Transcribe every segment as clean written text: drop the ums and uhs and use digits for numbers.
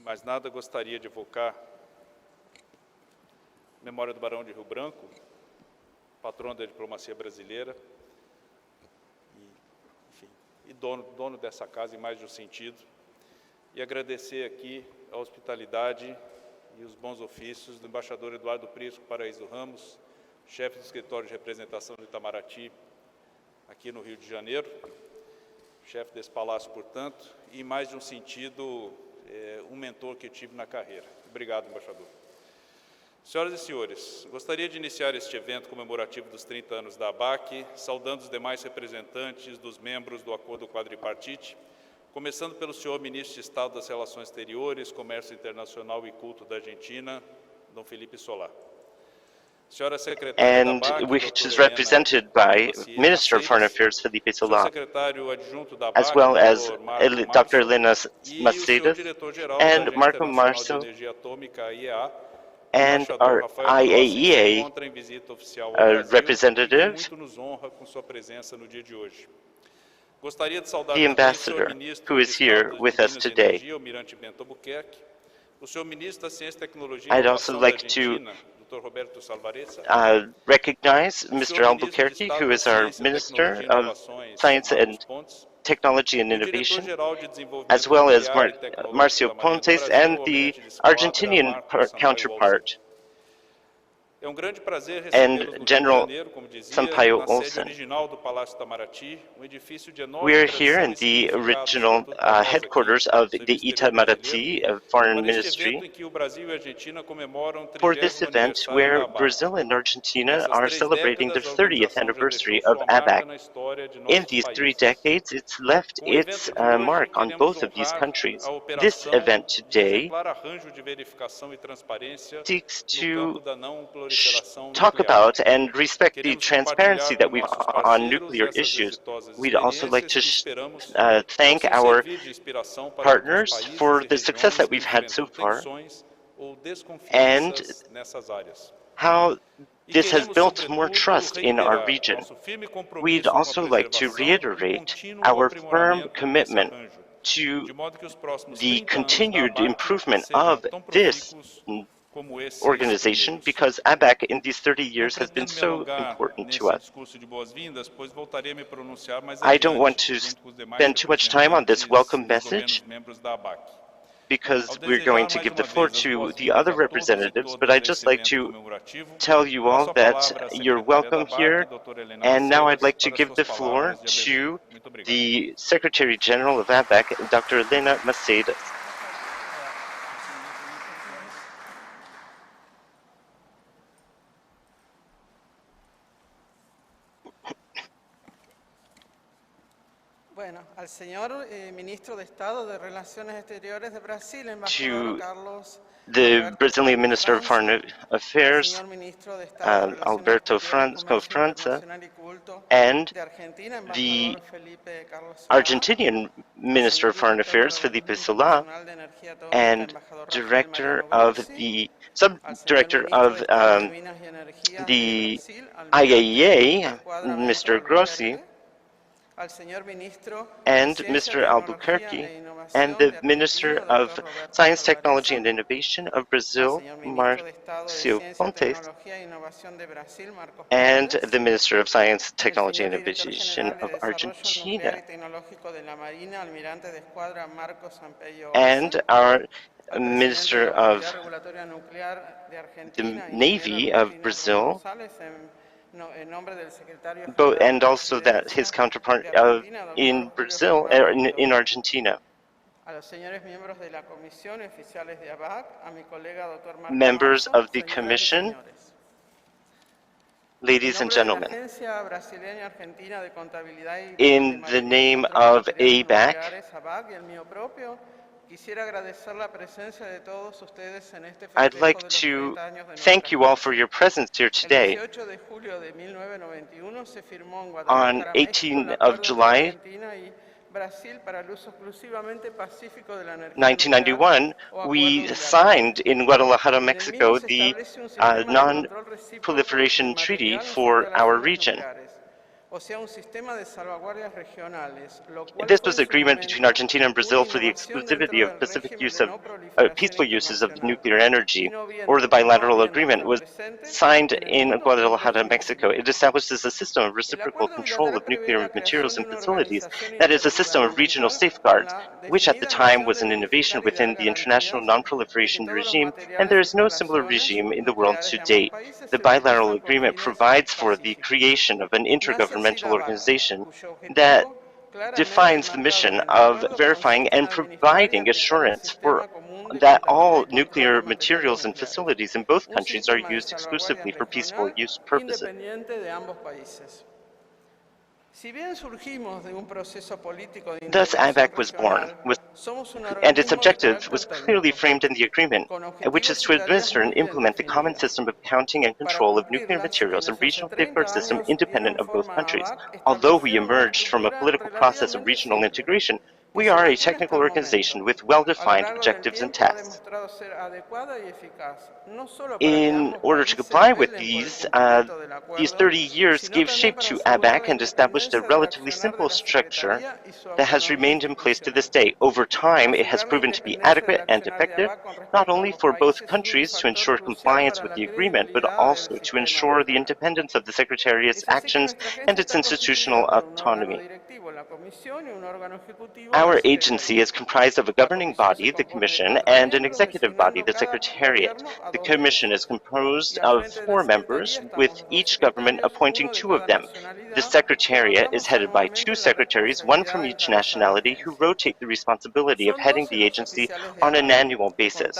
mais nada, gostaria de evocar a memória do Barão de Rio Branco, patrono da diplomacia brasileira, e dono dessa casa em mais de um sentido, e agradecer aqui a hospitalidade e os bons ofícios do embaixador Eduardo Prisco Paraíso Ramos, chefe do escritório de representação de Itamaraty, aqui no Rio de Janeiro, chefe desse palácio, portanto, e em mais de um sentido, um mentor que tive na carreira. Obrigado, embaixador. Senhoras e senhores, gostaria de iniciar este evento comemorativo dos 30 anos da ABACC, saudando os demais representantes dos membros do Acordo Quadripartite, começando pelo senhor Ministro de Estado das Relações Exteriores, Comércio Internacional e Culto da Argentina, Dom Felipe Solá. Senhora Secretária da ABACC, which is represented by Minister of Foreign Affairs Felipe Solá, as well as Dr. Helena Macedas and Marco Marcio, and our IAEA representative, the ambassador who is here with us today. I'd also like to recognize Mr. Albuquerque, who is our Minister of Science and Technology and Innovation, as well as Marcio Pontes and the Argentinian counterpart, and General Sampaio Olsen. We are here in the original headquarters of the Itamaraty Foreign Ministry for this event where Brazil and Argentina are celebrating the 30th anniversary of ABACC. In these 3 decades, it's left its mark on both of these countries. This event today seeks to talk about and respect the transparency that we've on nuclear issues. We'd also like to thank our partners for the success that we've had so far and how this has built more trust in our region. We'd also like to reiterate our firm commitment to the continued improvement of this organization, because ABACC in these 30 years has been so important to us. I don't want to spend too much time on this welcome message because we're going to give the floor to the other representatives, but I'd just like to tell you all that you're welcome here, and now I'd like to give the floor to the Secretary General of ABACC, Dr. Helena Macedas. To the Brazilian Minister of Foreign Affairs, Alberto Franco, and the Argentinian Minister of Foreign Affairs, Felipe Solá, and Director of the Sub-Director of the IAEA, Mr. Grossi, and Mr. Albuquerque, and the Minister of Science, Technology and Innovation of Brazil, Marcio Pontes, and the Minister of Science, Technology and Innovation of Argentina, and our Minister of the Navy of Brazil, and also that his counterpart in Brazil, in Argentina. Members of the Commission, ladies and gentlemen, in the name of ABACC, I'd like to thank you all for your presence here today. On 18th of July, 1991, we signed in Guadalajara, Mexico, the Non-Proliferation Treaty for our region. This was agreement between Argentina and Brazil for the exclusivity of Pacific use of peaceful uses of nuclear energy, or the bilateral agreement was signed in Guadalajara, Mexico. It establishes a system of reciprocal control of nuclear materials and facilities that is a system of regional safeguards, which at the time was an innovation within the international non-proliferation regime, and there is no similar regime in the world to date. The bilateral agreement provides for the creation of an intergovernmental organization that defines the mission of verifying and providing assurance for that all nuclear materials and facilities in both countries are used exclusively for peaceful use purposes. Thus, ABACC was born, and its objective was clearly framed in the agreement, which is to administer and implement the common system of counting and control of nuclear materials and regional safeguard system independent of both countries. Although we emerged from a political process of regional integration, we are a technical organization with well-defined objectives and tasks. In order to comply with these 30 years gave shape to ABACC and established a relatively simple structure that has remained in place to this day. Over time, it has proven to be adequate and effective, not only for both countries to ensure compliance with the agreement, but also to ensure the independence of the Secretariat's actions and its institutional autonomy. Our agency is comprised of a governing body, the Commission, and an executive body, the Secretariat. The Commission is composed of 4 members, with each government appointing 2 of them. The Secretariat is headed by 2 secretaries, one from each nationality, who rotate the responsibility of heading the agency on an annual basis.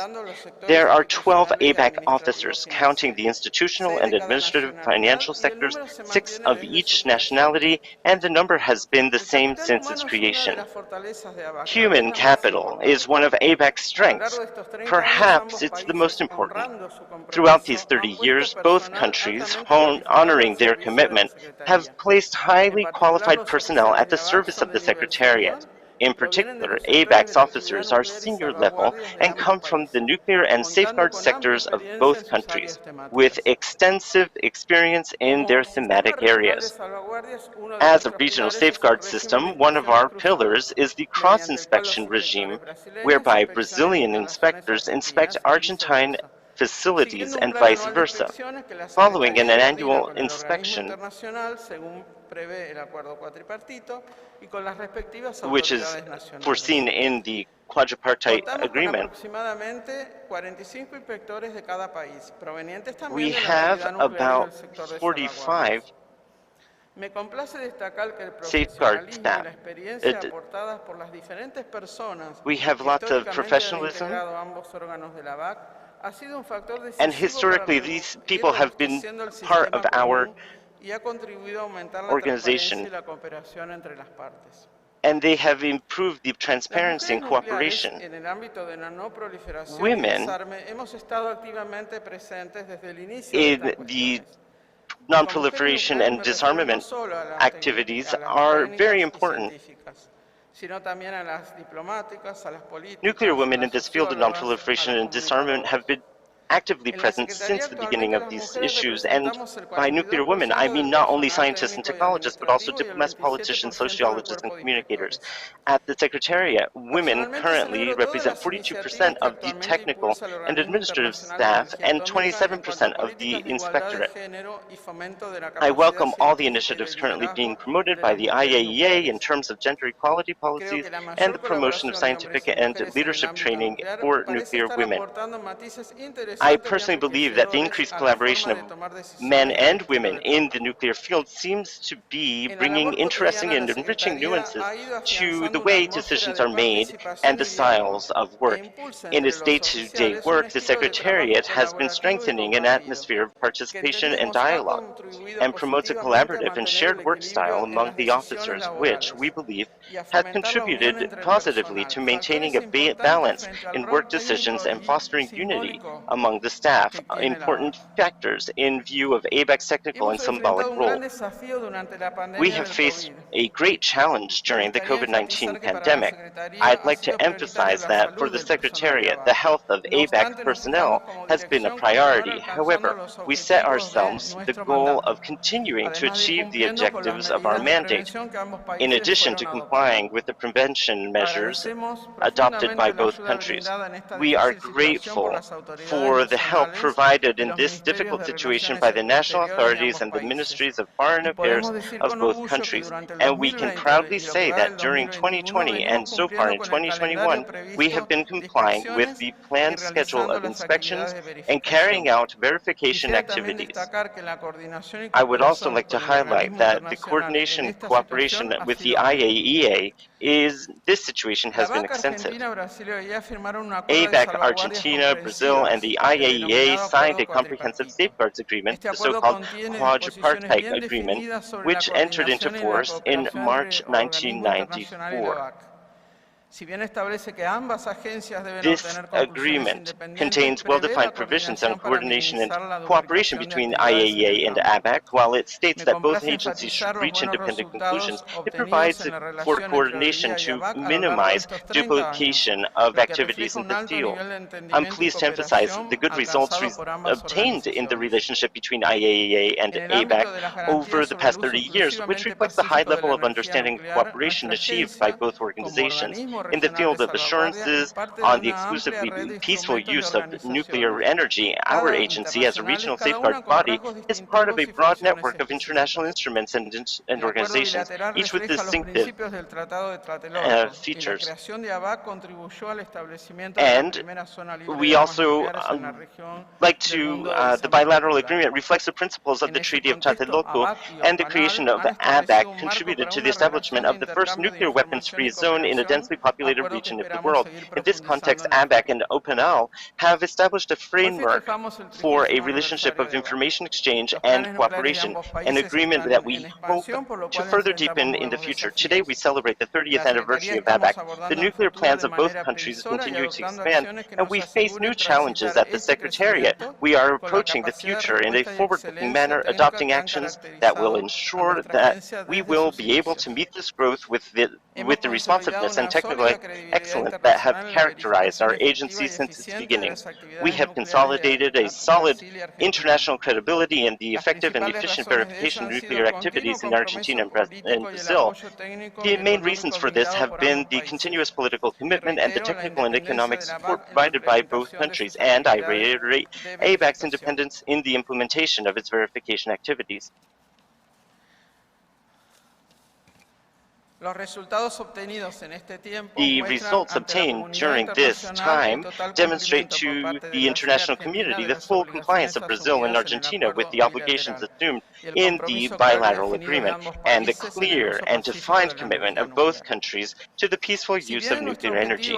There are 12 ABACC officers, counting the institutional and administrative financial sectors, 6 of each nationality, and the number has been the same since its creation. Human capital is one of ABACC's strengths. Perhaps it's the most important. Throughout these 30 years, both countries, honoring their commitment, have placed highly qualified personnel at the service of the Secretariat. In particular, ABACC's officers are senior level and come from the nuclear and safeguard sectors of both countries, with extensive experience in their thematic areas. As a regional safeguard system, one of our pillars is the cross-inspection regime, whereby Brazilian inspectors inspect Argentine facilities and vice versa. Following an annual inspection, which is foreseen in the quadripartite agreement, we have about 45 safeguard staff. We have lots of professionalism, and historically these people have been part of our organization, and they have improved the transparency and cooperation. Women in the non-proliferation and disarmament activities are very important. Nuclear women in this field of non-proliferation and disarmament have been actively present since the beginning of these issues, and by nuclear women, I mean not only scientists and technologists, but also diplomats, politicians, sociologists, and communicators. At the Secretariat, women currently represent 42% of the technical and administrative staff and 27% of the inspectorate. I welcome all the initiatives currently being promoted by the IAEA in terms of gender equality policies and the promotion of scientific and leadership training for nuclear women. I personally believe that the increased collaboration of men and women in the nuclear field seems to be bringing interesting and enriching nuances to the way decisions are made and the styles of work. In its day-to-day work, the Secretariat has been strengthening an atmosphere of participation and dialogue, and promotes a collaborative and shared work style among the officers, which, we believe, has contributed positively to maintaining a balance in work decisions and fostering unity among the staff, important factors in view of ABAC's technical and symbolic role. We have faced a great challenge during the COVID-19 pandemic. I'd like to emphasize that for the Secretariat, the health of ABAC personnel has been a priority. However, we set ourselves the goal of continuing to achieve the objectives of our mandate, in addition to complying with the prevention measures adopted by both countries. We are grateful for the help provided in this difficult situation by the national authorities and the ministries of foreign affairs of both countries. And we can proudly say that during 2020 and so far in 2021, we have been complying with the planned schedule of inspections and carrying out verification activities. I would also like to highlight that the coordination and cooperation with the IAEA this situation has been extensive. ABAC, Argentina, Brazil, and the IAEA signed a comprehensive safeguards agreement, the so-called quadripartite agreement, which entered into force in March 1994. This agreement contains well-defined provisions on coordination and cooperation between IAEA and ABAC. While it states that both agencies should reach independent conclusions, it provides for coordination to minimize duplication of activities in the field. I'm pleased to emphasize the good results obtained in the relationship between IAEA and ABAC over the past 30 years, which reflects the high level of understanding and cooperation achieved by both organizations. In the field of assurances on the exclusively peaceful use of nuclear energy, our agency, as a regional safeguard body, is part of a broad network of international instruments and organizations, each with distinctive features. And we also the bilateral agreement reflects the principles of the Treaty of Tlatelolco, and the creation of ABAC contributed to the establishment of the first nuclear weapons-free zone in a densely populated region of the world. In this context, ABAC and OPNAL have established a framework for a relationship of information exchange and cooperation, an agreement that we hope to further deepen in the future. Today, we celebrate the 30th anniversary of ABAC. The nuclear plans of both countries continue to expand, and we face new challenges at the Secretariat. We are approaching the future in a forward-looking manner, adopting actions that will ensure that we will be able to meet this growth with the responsiveness and technical excellence that have characterized our agency since its beginnings. We have consolidated a solid international credibility in the effective and efficient verification of nuclear activities in Argentina and Brazil. The main reasons for this have been the continuous political commitment and the technical and economic support provided by both countries, and I reiterate ABAC's independence in the implementation of its verification activities. The results obtained during this time demonstrate to the international community the full compliance of Brazil and Argentina with the obligations assumed in the bilateral agreement, and the clear and defined commitment of both countries to the peaceful use of nuclear energy.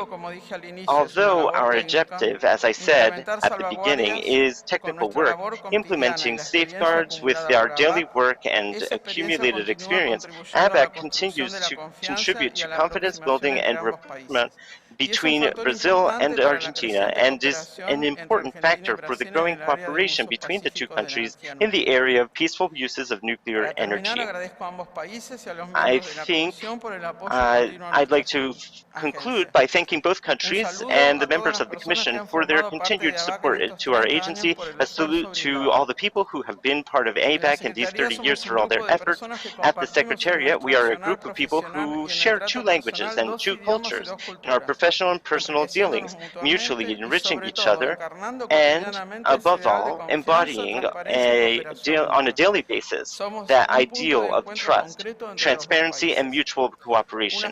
Although our objective, as I said at the beginning, is technical work, implementing safeguards with our daily work and accumulated experience, ABAC continues to contribute to confidence building and recruitment between Brazil and Argentina, and is an important factor for the growing cooperation between the two countries in the area of peaceful uses of nuclear energy. I think I'd like to conclude by thanking both countries and the members of the Commission for their continued support to our agency. A salute to all the people who have been part of ABAC in these 30 years for all their efforts. At the Secretariat, we are a group of people who share two languages and two cultures in our professional and personal dealings, mutually enriching each other, and above all, embodying on a daily basis that ideal of trust, transparency, and mutual cooperation.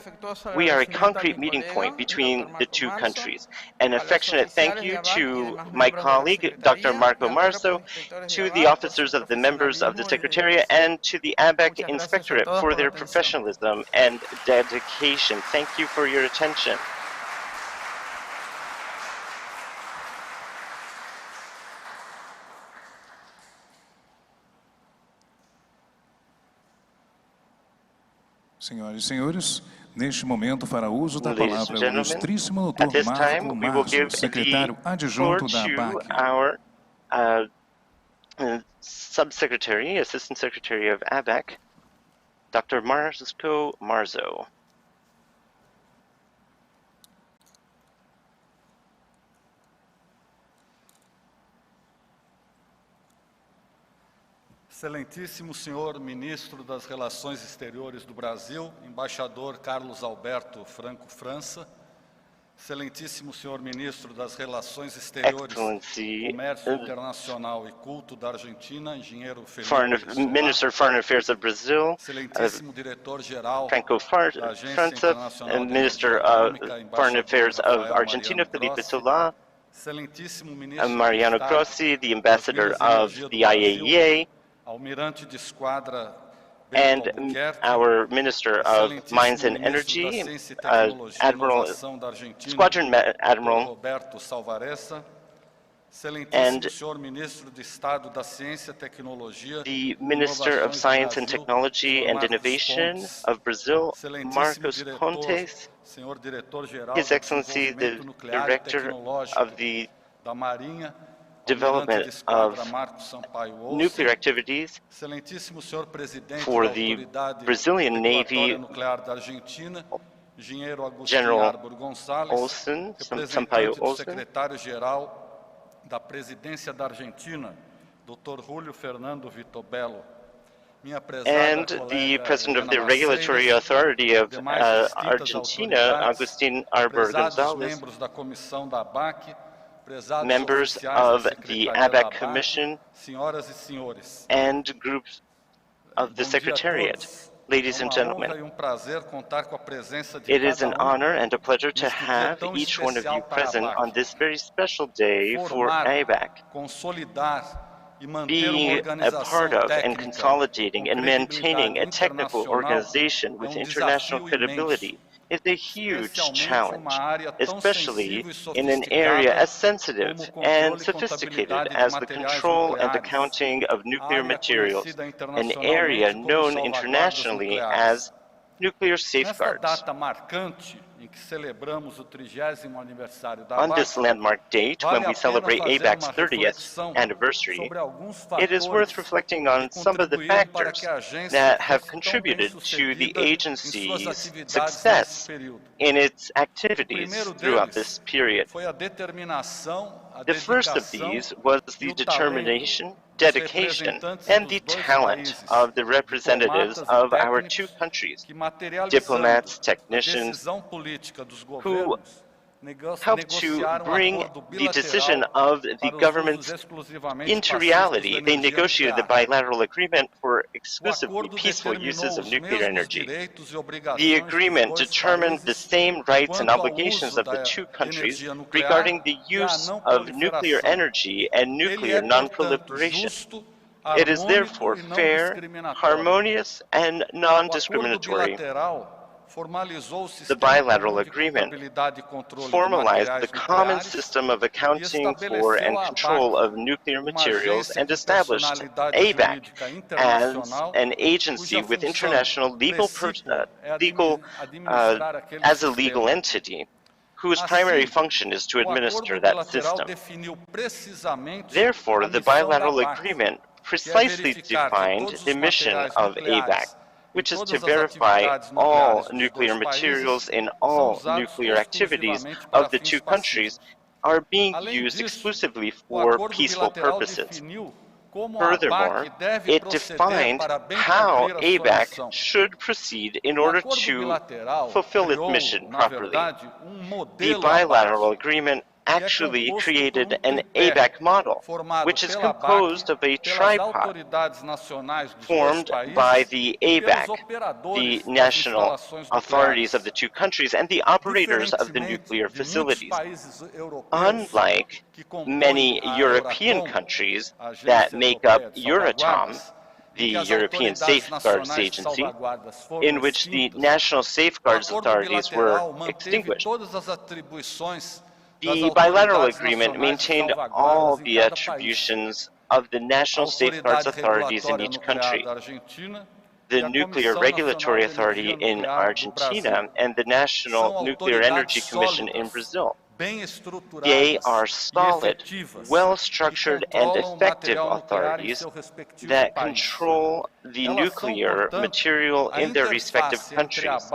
We are a concrete meeting point between the two countries. An affectionate thank you to my colleague, Dr. Marco Marzo, to the officers of the members of the Secretariat, and to the ABAC Inspectorate for their professionalism and dedication. Thank you for your attention. Senhoras e senhores, Neste momento, fará uso da Ladies and palavra o gentlemen, ilustríssimo at doutor this time, Marco we will give Marzo, the secretário floor adjunto da to ABACC. our Subsecretary, Assistant Secretary of ABACC, Dr. Marzo. Excelentíssimo senhor Ministro das Relações Exteriores do Brasil, Embaixador Carlos Alberto Franco França, Excelentíssimo senhor Ministro das Relações Exteriores, Comércio Internacional e Culto da Argentina, Engenheiro Minister of Foreign Affairs of Brazil, Excelentíssimo Diretor-Geral Franco da Agência Internacional and de Minister Energia of Atômica, Foreign Embaixador Affairs of Rafael Argentina, Mariano Felipe Grossi, Solá, Excelentíssimo Ministro Mariano de Estado Grossi, the das Ambassador Minas e of Energia do the Brasil, IAEA, Almirante de Esquadra and Beto Albuquerque, our Minister of Mines and Excelentíssimo Ministro da Energy, Ciência e Tecnologia e Admiral Inovação da Argentina, Squadron Dr. Admiral, Roberto Salvaressa, and Excelentíssimo senhor Ministro de Estado da Ciência, Tecnologia the e Minister of Inovações do Science and Brasil, Technology senhor and Marcos Innovation Pontes, of Brazil, Excelentíssimo Marcos Diretor, Pontes, senhor Diretor-Geral His de Excellency, the Desenvolvimento Nuclear e Director Tecnológico of the da Marinha, Almirante Development de Esquadra of Marcos Sampaio Nuclear Olson, Activities Excelentíssimo senhor Presidente for da the Autoridade Brazilian Regulatória Navy, Nuclear da Argentina, Engenheiro Agustín General Arbor Gonçalves, Olson, Sampaio representante do Olson, secretário-geral da Presidência da Argentina, Dr. Julio Fernando Vitobello, minha prezada and the colega President of the Helena Regulatory Maceiras, Authority of demais distintas Argentina, autoridades, Agustin Arbor prezados Gonzalez, membros da comissão da ABACC, prezados members oficiais da of the Secretaria da ABACC ABACC, Commission, senhoras e senhores. and groups of the Bom dia a Secretariat. todos. Ladies É and uma gentlemen, honra e prazer contar com a presença de it is cada an honor and a pleasure to neste dia have tão each one of you especial para a present on ABACC. this very special day for Formar, ABACC. consolidar e manter uma Being a organização part of and técnica consolidating com and maintaining credibilidade a technical internacional organization with international desafio credibility is a huge especialmente numa challenge, área tão especially sensível e in an area sofisticada as sensitive como and controle e sophisticated contabilidade de as the materiais control and nucleares, accounting of nuclear área materials, conhecida an internacionalmente area como known salvaguardas internationally nucleares. as nuclear Nesta safeguards. data marcante em que celebramos o 30º aniversário da On this ABACC, landmark date, when vale we a pena celebrate fazer ABACC's uma 30th reflexão anniversary, sobre alguns it is worth fatores reflecting que on some of the contribuíram para factors que a agência that have fosse tão bem contributed to the sucedida em suas agency's atividades nesse success período. in its O activities primeiro throughout deles this period. foi a determinação, a The first of dedicação these was e the o talento determination, dos dedication, representantes and dos the dois talent países, of the representatives diplomatas e of our two técnicos, countries, que materializando diplomats, a technicians, decisão política dos who governos, helped to negociaram bring acordo the decision bilateral of the para os usos governments exclusivamente into pacíficos da reality. They energia negotiated the nuclear. bilateral agreement for O exclusively acordo peaceful determinou uses of os nuclear mesmos energy. direitos e The obrigações dos agreement dois determined the países same rights and quanto ao obligations uso of the da two countries energia nuclear regarding the e à use não of nuclear proliferação. energy and Ele nuclear é, portanto, non-proliferation. justo, It is harmônico therefore e não fair, discriminatório. harmonious, and O acordo non-discriminatory. bilateral formalizou o The sistema bilateral comum de agreement contabilidade e controle de formalized the materiais common nucleares system of e accounting for estabeleceu and a control ABACC, of nuclear uma materials agência and com established personalidade ABAC jurídica as internacional, an agency cuja with função international legal, precípua é legal administrar aquele as a legal sistema. entity whose primary Assim, function is to o administer acordo that bilateral system. definiu precisamente Therefore, a the missão da bilateral ABACC, agreement que é precisely verificar que defined todos the os mission materiais of ABAC, nucleares em which is to todas as verify atividades all nucleares dos nuclear dois países materials in são all usados nuclear activities exclusivamente para of the fins two countries pacíficos. are being Além used disso, exclusively o for acordo peaceful bilateral purposes. definiu como a Furthermore, ABACC deve it proceder defined para bem how cumprir a sua ABAC missão. should proceed in O order acordo to bilateral fulfill its criou, mission na properly. verdade, The modelo bilateral ABACC, agreement que é actually composto created por an tripé ABAC model, formado which is pela composed ABACC, of a pelas tripod autoridades nacionais dos dois formed by países the e pelos ABAC, the operadores das national instalações authorities of nucleares. the two countries, and the operators of the Diferentemente nuclear de muitos facilities. países europeus Unlike que compõem many a European Euratom, countries a that Agência make Europeia up de Euratom, Salvaguardas, the em que as European autoridades Safeguards nacionais de Agency, salvaguardas foram in which the extintas, national o safeguards acordo authorities were bilateral manteve extinguished. todas as atribuições das The bilateral autoridades agreement nacionais de maintained all salvaguardas em the cada país. attributions of the A national safeguards Autoridade authorities in Regulatória each Nuclear country. da Argentina the Nuclear Regulatory Authority in Argentina and the National Nuclear Energy Commission in Brazil. They are solid, well-structured, and effective authorities that control the nuclear material in their respective countries.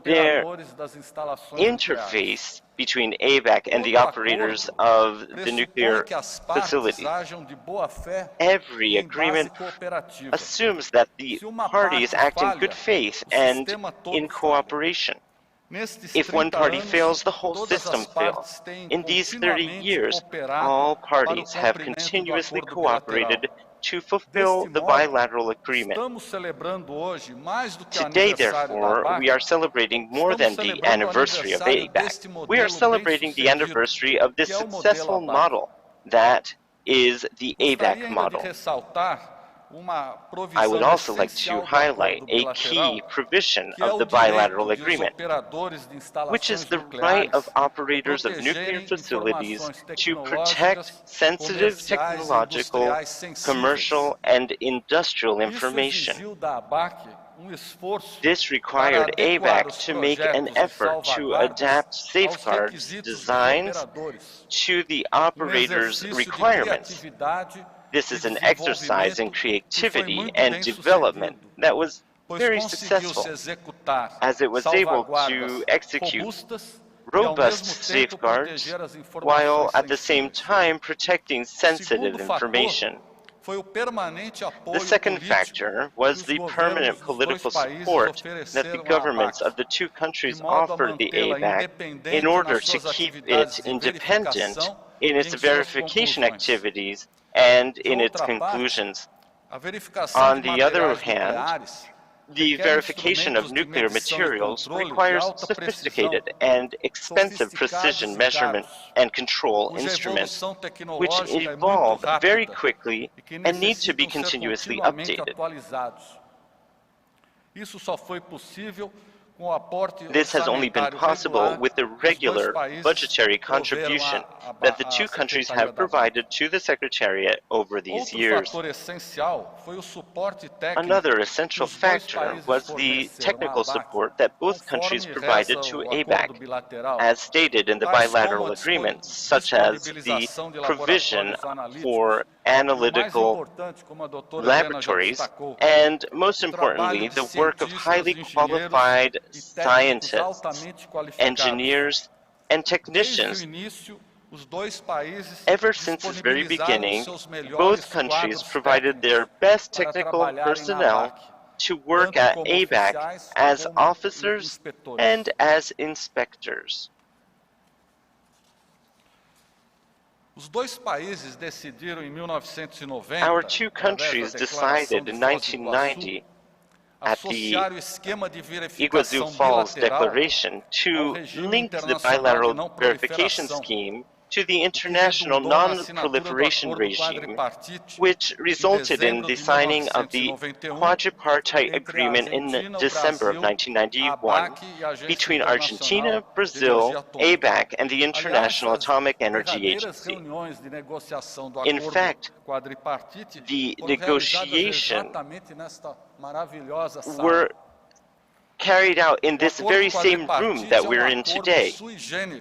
Their interface between ABACC and the operators of the nuclear facilities. Every agreement assumes that the parties act in good faith and in cooperation. If one party fails, the whole system fails. In these 30 years, all parties have continuously cooperated to fulfill the bilateral agreement. Today, therefore, we are celebrating more than the anniversary of ABACC. We are celebrating the anniversary of this successful model that is the ABACC model. I would also like to highlight a key provision of the bilateral agreement, which is the right of operators of nuclear facilities to protect sensitive technological, commercial, and industrial information. This required ABACC to make an effort to adapt safeguards designs to the operator's requirements. This is an exercise in creativity and development that was very successful, as it was able to execute robust safeguards while at the same time protecting sensitive information. The second factor was the permanent political support that the governments of the two countries offered the ABACC in order to keep it independent in its verification activities and in its conclusions. On the other hand, the verification of nuclear materials requires sophisticated and expensive precision measurement and control instruments, which evolve very quickly and need to be continuously updated. This has only been possible with the regular budgetary contribution that the two countries have provided to the Secretariat over these years. Another essential factor was the technical support that both countries provided to ABACC, as stated in the bilateral agreements, such as the provision for analytical laboratories, and most importantly, the work of highly qualified scientists, engineers, and technicians. Ever since its very beginning, both countries provided their best technical personnel to work at ABACC as officers and as inspectors. Our two countries decided in 1990 at the Iguazu Falls Declaration to link the bilateral verification scheme to the international non-proliferation regime, which resulted in the signing of the quadripartite agreement in December of 1991 between Argentina, Brazil, ABACC, and the International Atomic Energy Agency. In fact, the negotiations were carried out in this very same room that we're in today.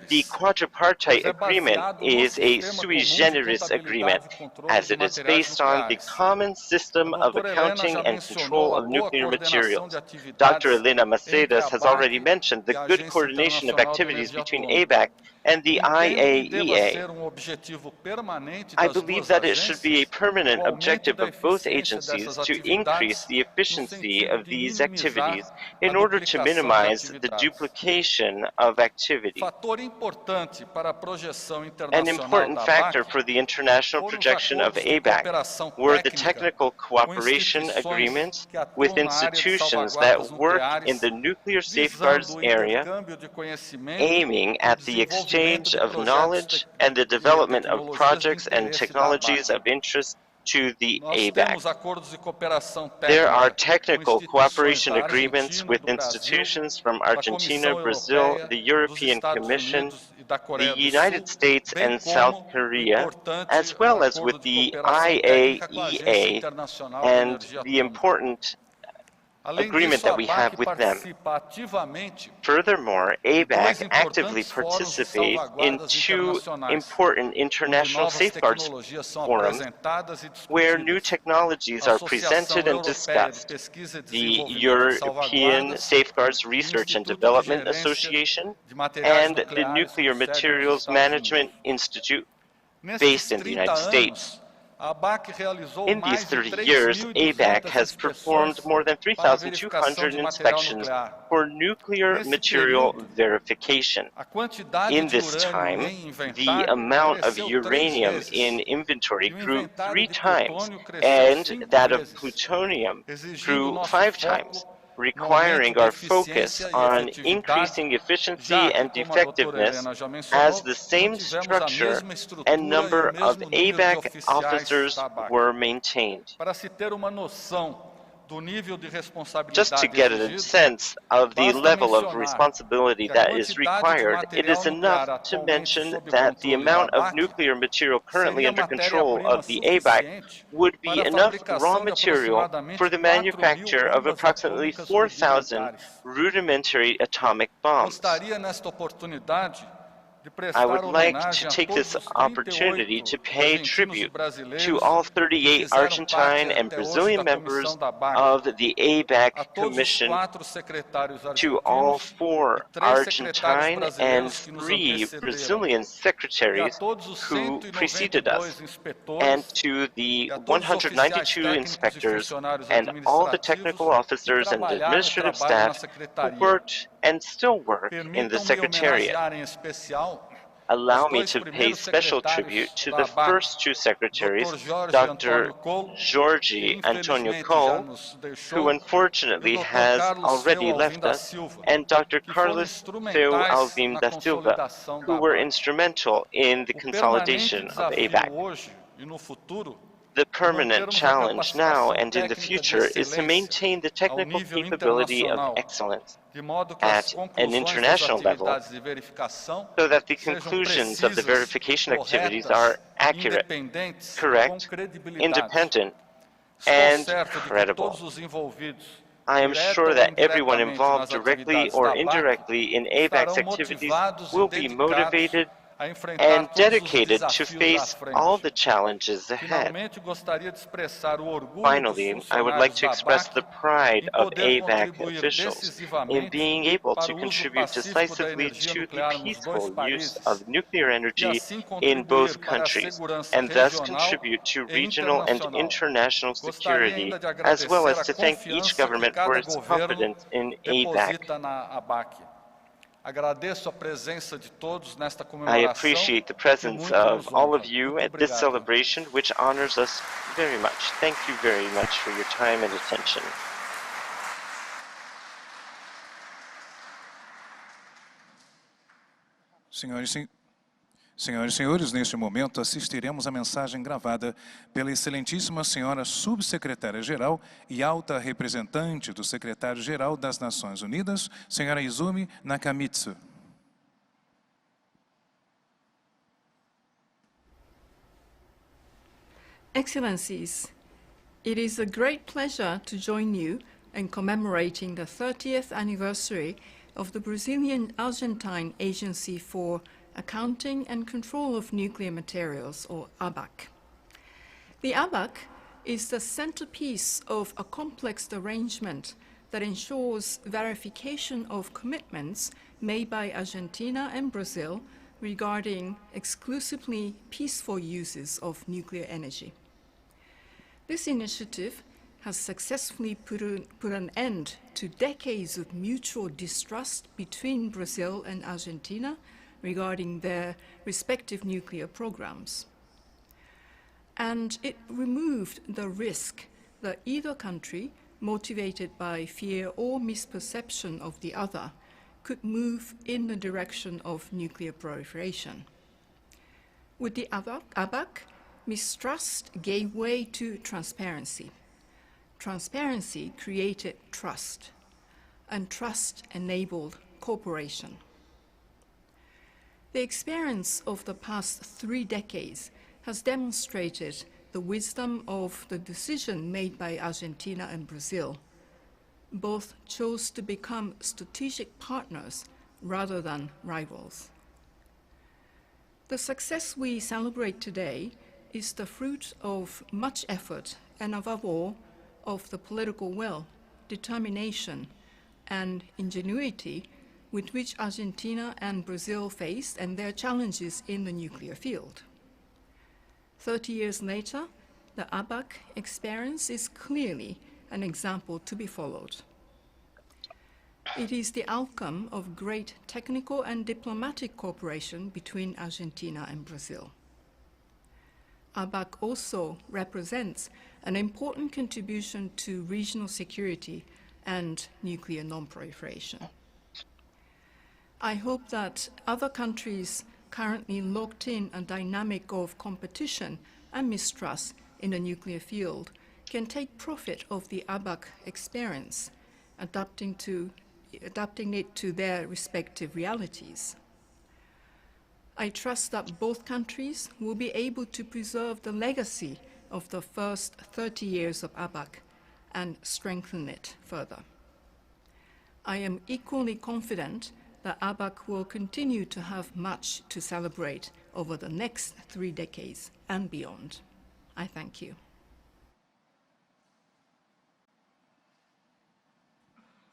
The quadripartite agreement is a sui generis agreement, as it is based on the common system of accounting and control of nuclear materials. Dr. Elena Macedas has already mentioned the good coordination of activities between ABACC and the IAEA. I believe that it should be a permanent objective of both agencies to increase the efficiency of these activities in order to minimize the duplication of activity. An important factor for the international projection of ABACC were the technical cooperation agreements with institutions that work in the nuclear safeguards area, aiming at the exchange of knowledge and the development of projects and technologies of interest to the ABACC. There are technical cooperation agreements with institutions from Argentina, Brazil, the European Commission, the United States, and South Korea, as well as with the IAEA and the important agreement that we have with them. Furthermore, ABACC actively participates in two important international safeguards forums where new technologies are presented and discussed: the European Safeguards Research and Development Association and the Nuclear Materials Management Institute based in the United States. In these 30 years, ABACC has performed more than 3,200 inspections for nuclear material verification. In this time, the amount of uranium in inventory grew 3 times, and that of plutonium grew 5 times, requiring our focus on increasing efficiency and effectiveness as the same structure and number of ABACC officers were maintained. Just to get a sense of the level of responsibility that is required, it is enough to mention that the amount of nuclear material currently under control of the ABACC would be enough raw material for the manufacture of approximately 4,000 rudimentary atomic bombs. I would like to take this opportunity to pay tribute to all 38 Argentine and Brazilian members of the ABACC Commission, to all 4 Argentine and 3 Brazilian secretaries who preceded us, and to the 192 inspectors and all the technical officers and administrative staff who worked and still work in the Secretariat. Allow me to pay special tribute to the first 2 secretaries, Dr. Jorge Antonio Cole, who unfortunately has already left us, and Dr. Carlos Feu Alvim da Silva, who were instrumental in the consolidation of ABACC. The permanent challenge now and in the future is to maintain the technical capability of excellence at an international level, so that the conclusions of the verification activities are accurate, correct, independent, and credible. I am sure that everyone involved directly or indirectly in ABACC's activities will be motivated and dedicated to face all the challenges ahead. Finally, I would like to express the pride of ABACC officials in being able to contribute decisively to the peaceful use of nuclear energy in both countries, and thus contribute to regional and international security, as well as to thank each government for its confidence in ABACC. I appreciate the presence of all of you at this celebration, which honors us very much. Thank you very much for your time and attention. Senhoras e senhores, neste momento assistiremos à mensagem gravada pela excelentíssima senhora subsecretária-geral e alta representante do secretário-geral das Nações Unidas, senhora Izumi Nakamitsu. Excellencies, it is a great pleasure to join you in commemorating the 30th anniversary of the Brazilian-Argentine Agency for Accounting and Control of Nuclear Materials, or ABACC. The ABACC is the centerpiece of a complex arrangement that ensures verification of commitments made by Argentina and Brazil regarding exclusively peaceful uses of nuclear energy. This initiative has successfully put an end to decades of mutual distrust between Brazil and Argentina regarding their respective nuclear programs. And it removed the risk that either country, motivated by fear or misperception of the other, could move in the direction of nuclear proliferation. With the ABACC, mistrust gave way to transparency. Transparency created trust, and trust enabled cooperation. The experience of the past 3 decades has demonstrated the wisdom of the decision made by Argentina and Brazil, both chose to become strategic partners rather than rivals. The success we celebrate today is the fruit of much effort and, above all, of the political will, determination, and ingenuity with which Argentina and Brazil faced and their challenges in the nuclear field. 30 years later, the ABACC experience is clearly an example to be followed. It is the outcome of great technical and diplomatic cooperation between Argentina and Brazil. ABACC also represents an important contribution to regional security and nuclear non-proliferation. I hope that other countries currently locked in a dynamic of competition and mistrust in the nuclear field can take profit of the ABACC experience, adapting it to their respective realities. I trust that both countries will be able to preserve the legacy of the first 30 years of ABACC and strengthen it further. I am equally confident that ABACC will continue to have much to celebrate over the next 3 decades and beyond. I thank you.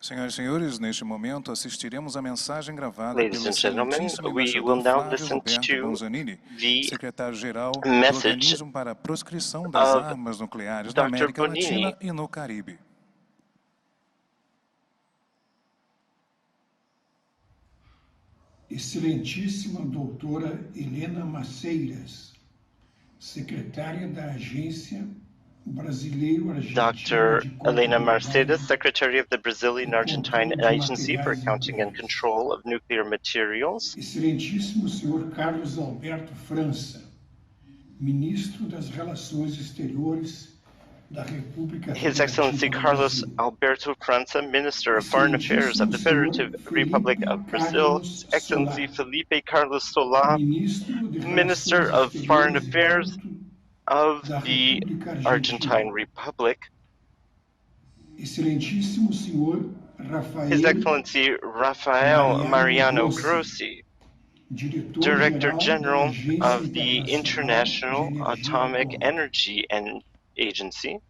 Senhoras e senhores, neste momento assistiremos à mensagem gravada Ladies pelo and gentlemen, excelentíssimo we embaixador will now Flávio listen Roberto to Bonzanini, the secretário-geral do message Organismo para a Proscrição das of Armas Nucleares na Dr. América Bonini. Latina e no Caribe. Excelentíssima doutora Helena Maceiras, secretária da Agência Brasileiro-Argentina Dr. de Helena Contabilidade Mercedes, Secretary of the Brazilian-Argentine e Controle de Agency for Materiais Accounting and Nucleares. Control of Nuclear Materials. Excelentíssimo senhor Carlos Alberto Fransen, ministro das Relações Exteriores da República His Excellency Federativa do Carlos Brasil. Alberto Fransen, Minister of Foreign Affairs of the Federative Republic of Brazil. Carlos Excellency Solar, Felipe Carlos Solar, ministro de Minister Relações of Foreign Exteriores e Affairs Culto of da the República Argentine Argentina. Republic. Excelentíssimo senhor His Rafael Excellency Rafael Mariano Grossi, Director Diretor-Geral da General Agência of the Internacional International de Energia Atomic Atômica. Energy Agency.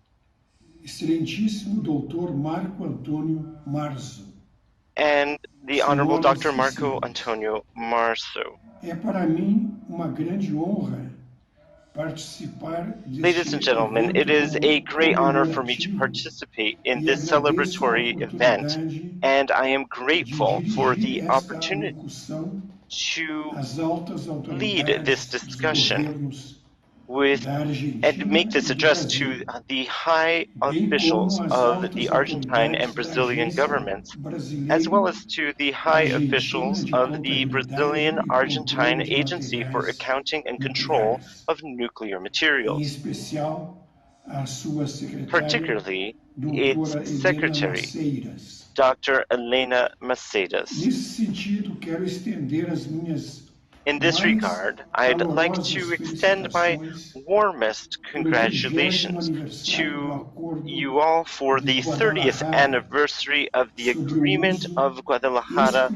Excelentíssimo Dr. Marco Antônio Marzo. And the Honorable Senhoras Dr. e Marco senhores, Antonio Marzo. é para mim uma grande honra participar Ladies deste and gentlemen, it evento is a great honor for me to comemorativo participate in e this agradeço a celebratory event, oportunidade and I am de grateful for the dirigir esta opportunity alocução to às altas lead this autoridades dos discussion governos with da Argentina and make this e do address Brasil, to the high bem como officials às of altas the Argentine and autoridades da Brazilian Agência governments, as well as to the high Brasileiro-Argentina officials de of the Contabilidade e Brazilian-Argentine Controle de Agency for Materiais Accounting and Control Nucleares, of Nuclear em Materials, especial a sua secretária, particularly its doutora Helena secretary, Maceiras. Dr. Elena Mercedes. Nesse sentido, quero estender as minhas In this mais regard, I'd like calorosas to extend my felicitações warmest pelo 30º congratulations aniversário do to Acordo you all for de the 30th Guadalajara anniversary of the sobre o Agreement uso of Guadalajara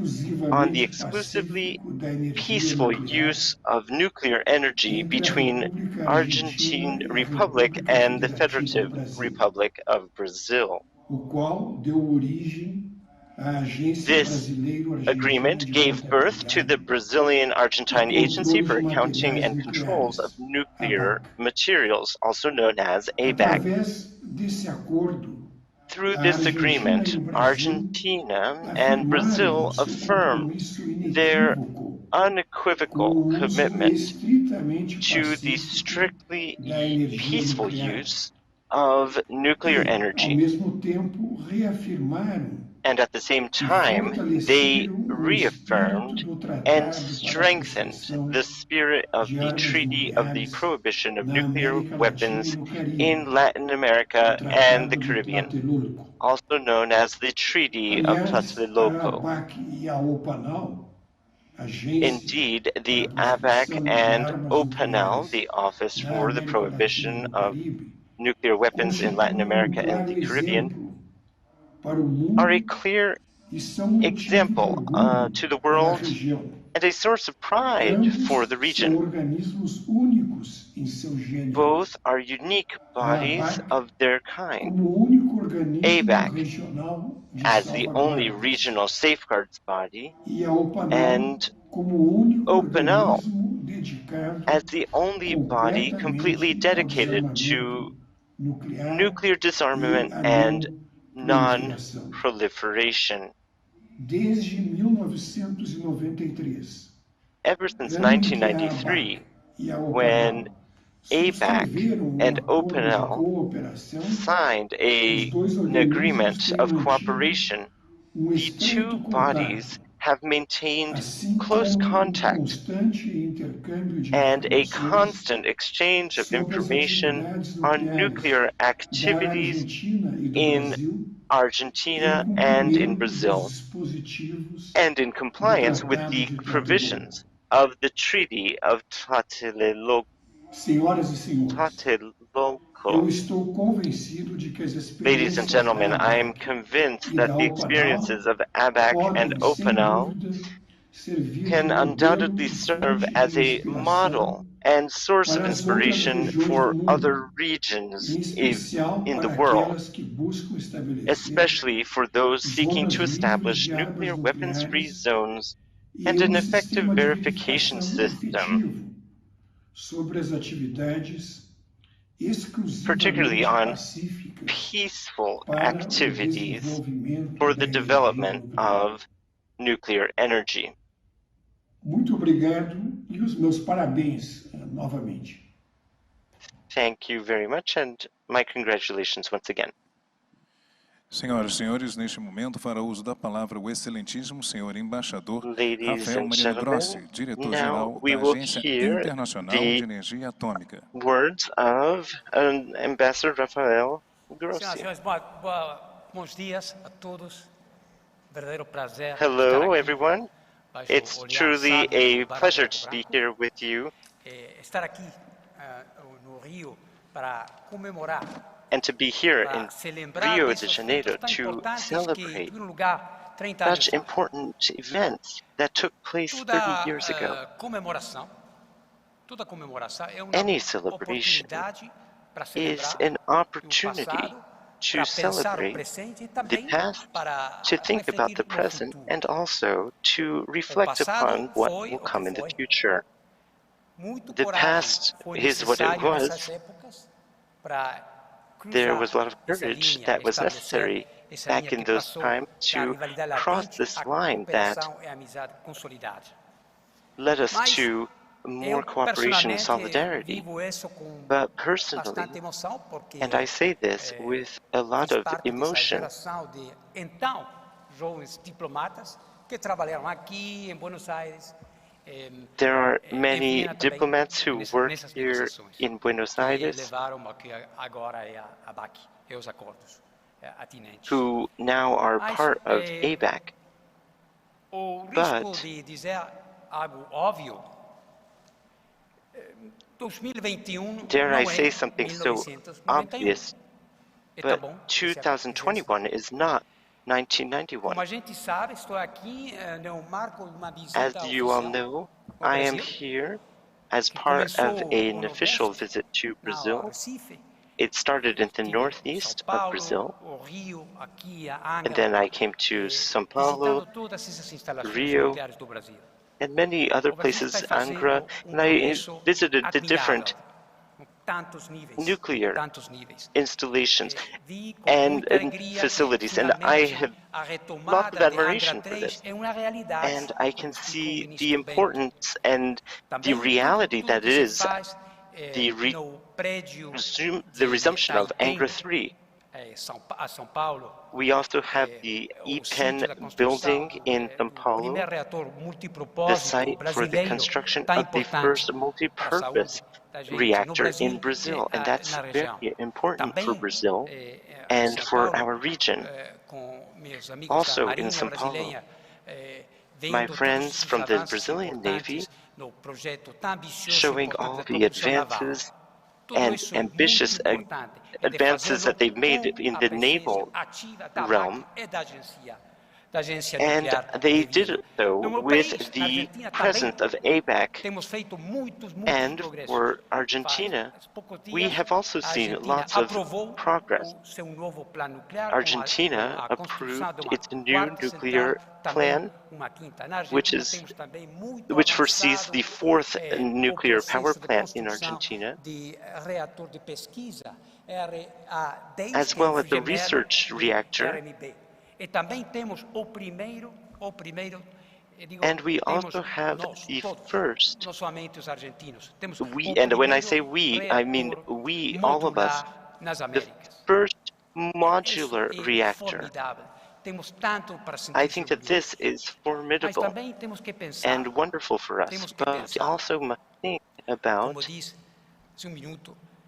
on the exclusivamente exclusively pacífico da energia peaceful nuclear use of nuclear energy entre a between República Argentina Argentine e a Republic República and the Federativa do Federative Brasil, Republic of Brazil. o qual deu origem à Agência This Brasileiro-Argentina agreement de gave birth to the Contabilidade Brazilian-Argentine e Agency Controle for de Accounting Materiais and Controls of Nucleares, Nuclear ABACC. Materials, also known as ABACC. Através desse acordo, Through a this Argentina e agreement, o Brasil Argentina and afirmaram Brazil seu affirmed compromisso their inequívoco com unequivocal o uso commitment estritamente to the pacífico strictly da energia peaceful nuclear use of nuclear e, ao energy. mesmo tempo, reafirmaram And at the same e time, they fortaleceram o espírito reaffirmed do and Tratado para a strengthened Proscrição the spirit of de the Armas Treaty of the Nucleares Prohibition of na Nuclear América Latina e Weapons no Caribe, in Latin o America and the Tratado de Caribbean, Tlatelolco. also known as the Treaty of Aliás, a Tlatelolco. ABACC e a OPANAL, Agência Indeed, para a the ABAC Proscrição de and Armas OPANAL, Nucleares the Office da for the América Latina e Prohibition do of Caribe, Nuclear Weapons in Latin constituem America and claro the Caribbean, exemplo para o mundo are a clear e são motivo de example orgulho to the para a world região. and a source of pride for the Ambos são region. organismos únicos em seu gênero. Both are unique A bodies ABACC, of their kind. como único organismo ABACC regional de as the only salvaguardas, regional safeguards body, e a OPANAL and como único OPANAL organismo dedicado as the only body completely completamente ao dedicated to desarmamento nuclear nuclear e disarmament a and não proliferação. non-proliferation. Desde 1993, Ever since ano em que a 1993, ABACC e a when OPANAL ABACC subscreveram and acordo de OPANAL cooperação, signed os dois an organismos agreement têm of mantido cooperation, the estreito two contato, bodies have maintained assim close como contact constante intercâmbio de and a informações constant exchange of sobre as information atividades on nucleares nuclear da activities Argentina e do in Brasil, em Argentina and in cumprimento dos Brazil, dispositivos and in do compliance with Tratado the de Tlatelolco. provisions of the Treaty of Tlatelolco. Senhoras e senhores, eu estou convencido de que as Ladies and experiências gentlemen, da I am ABACC convinced e that da the OPANAL experiences of ABACC and podem, sem OPANAL dúvida, servir de can modelo undoubtedly e serve fonte as de a inspiração model and source of para as outras inspiration regiões do for other mundo, regions em especial in the para world, aquelas que buscam estabelecer especially for those seeking zonas to livres establish de armas nuclear weapons-free nucleares zones e and an effective sistema de verification verificação system, efetivo sobre as atividades particularly exclusivamente on pacíficas peaceful para o activities desenvolvimento for da the energia development nuclear. of nuclear energy. Muito obrigado e os meus parabéns novamente. Thank you very much, and my congratulations once again. Senhoras e senhores, neste momento fará uso da palavra o excelentíssimo senhor embaixador Ladies Rafael and Mariano gentlemen, Grossi, now diretor-geral we da will Agência hear Internacional de the Energia Atômica. words of Ambassador Rafael Senhoras Grossi. e senhores, bons dias a todos. Verdadeiro prazer estar Hello, aqui. everyone. Baixo It's o olhar truly sábio do a pleasure Alberto to be Franco. here with you Estar aqui no Rio para comemorar, and to be here in para celebrar Rio de desses Janeiro feitos tão to importantes que celebrate tiveram lugar 30 anos such atrás. important events that took place 30 years ago. Toda comemoração é uma Any celebration oportunidade para is celebrar an o opportunity passado, to para pensar o celebrate presente e the também past, para to think about refletir the no present, futuro. and also to reflect upon what will come in the future. Muito The coragem past foi is what it necessário nessas was. épocas para There cruzar was a lot of essa courage linha, that was estabelecer necessary essa back linha in que those passou times da to rivalidade cross latente this à line that cooperação e amizade consolidada. led us Mas to eu more cooperation and personalmente solidarity. vivo isso com But personally, bastante emoção porque and I say this with a lot fiz of parte dessa emotion, geração de então jovens diplomatas que trabalharam aqui em Buenos Aires. there are Em many Viena também, diplomats who work nessas here negociações in Buenos que Aires levaram ao que agora é a ABACC e os acordos atinentes. who now are Mas, part of ABAC. O risco But de dizer algo óbvio, 2021 dare não I é say something so 1991. obvious, E tá but bom, se é dizer assim. 2021 is not Como 1991. a gente sabe, estou aqui no marco de uma As visita you all oficial know, ao I am Brasil, here as que part começou of no an official Nordeste, visit to na Brazil. Recife. It started in the Estive em São northeast of Paulo, Brazil, o Rio, aqui a and Angra, then I came to São Paulo, visitando todas essas instalações Rio, nucleares do Brasil. and many other O Brasil está places, fazendo Angra, and I progresso visited the admirável, different com tantos níveis, nuclear tantos níveis. installations Vi com and muita alegria facilities, que and I finalmente have a lots retomada of de Angra admiration for 3 this. é uma realidade. And I can como explicou o see ministro the Bento. importance and the Também reality tudo that que it se is faz the no prédio the resumption da of Angra IPEN, 3. São Paulo. We also have the O EPEN sítio da construção building in São do Paulo, primeiro reator the multipropósito site for the brasileiro, construction tão of the importante first para a multi-purpose saúde da gente no reactor Brasil in Brazil, and that's na região. very important for Também Brazil em and São for Paulo, our region. com meus amigos Also da in Marinha São Paulo, brasileira, my vendo todos friends os from the avanços Brazilian Navy importantes no projeto tão ambicioso e showing importante all da the produção naval. advances and ambitious advances that they've made in the naval realm, and they did so with the presence of ABACC. And for Argentina, we have also seen lots of progress. Argentina approved its new nuclear plan, which foresees the fourth nuclear power plant in Argentina, as well as the research reactor. And we also have the first, and when I say we, I mean we, all of us, the first modular reactor. I think that this is formidable and wonderful for us, but we also must think about,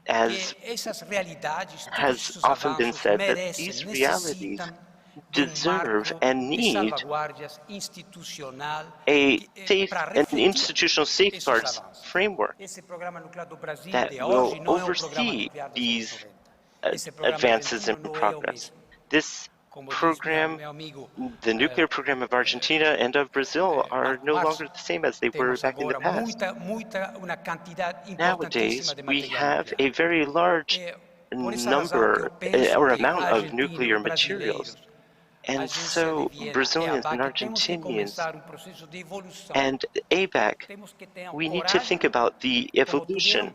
as has often been said, that these realities deserve and need an institutional safeguards framework that will oversee these advances in progress. This program, the nuclear program of Argentina and of Brazil, are no longer the same as they were back in the past. Nowadays, we have a very large number or amount of nuclear materials. And so Brazilians and Argentinians and ABACC, we need to think about the evolution.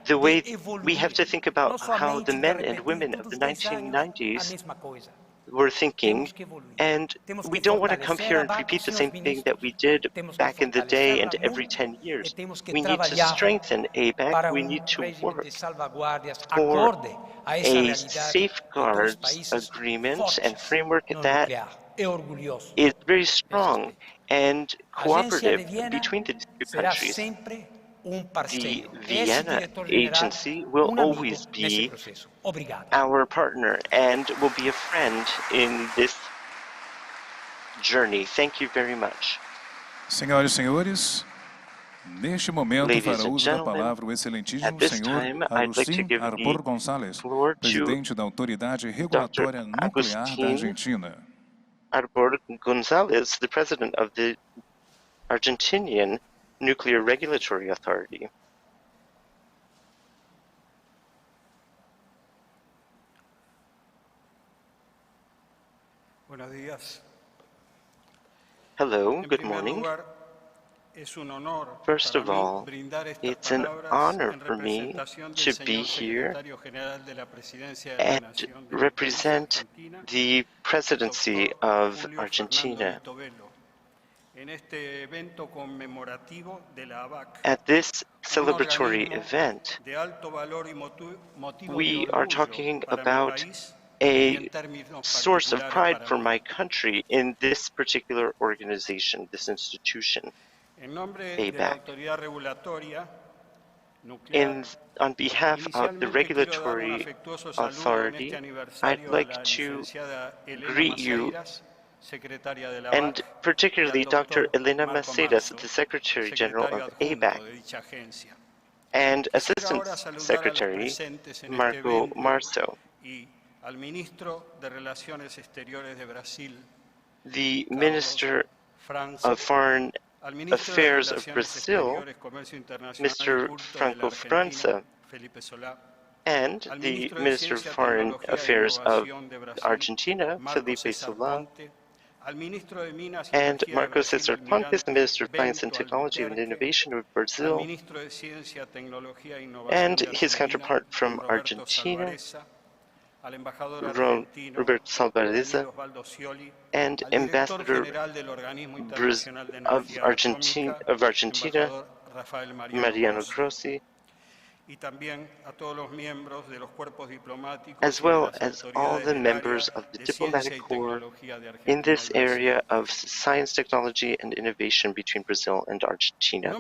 The way we have to think about how the men and women of the 1990s were thinking, and we don't want to come here and repeat the same thing that we did back in the day and every 10 years. We need to strengthen ABACC, we need to work for a safeguards agreement and framework that is very strong and cooperative between the two countries. The Vienna Agency will always be our partner and will be a friend in this journey. Thank you very much. Senhoras e senhores, neste momento fará uso da palavra o excelentíssimo senhor Agustín Arbor González, presidente da Autoridade Regulatória Nuclear da Argentina. Arbor González, the president of the Argentinian Nuclear Regulatory Authority. Buenos días. Hello, good morning. First of all, it's an honor for me to be here and represent the presidency of Argentina. At this celebratory event, we are talking about a source of pride for my country in this particular organization, this institution, ABACC. On behalf of the Regulatory Authority, I'd like to greet you, and particularly Dr. Elena Macedas, the Secretary General of ABACC, and Assistant Secretary Marco Marzo, the Minister of Foreign Affairs of Brazil, Mr. Franco Fransen, and the Minister of Foreign Affairs of Argentina, Felipe Solá, and Marco Cesar Pontes, the Minister of Science and Technology and Innovation of Brazil, and his counterpart from Argentina, Roberto Salvareza, and Ambassador of Argentina, Mariano Grossi, as well as all the members of the diplomatic corps in this area of science, technology, and innovation between Brazil and Argentina.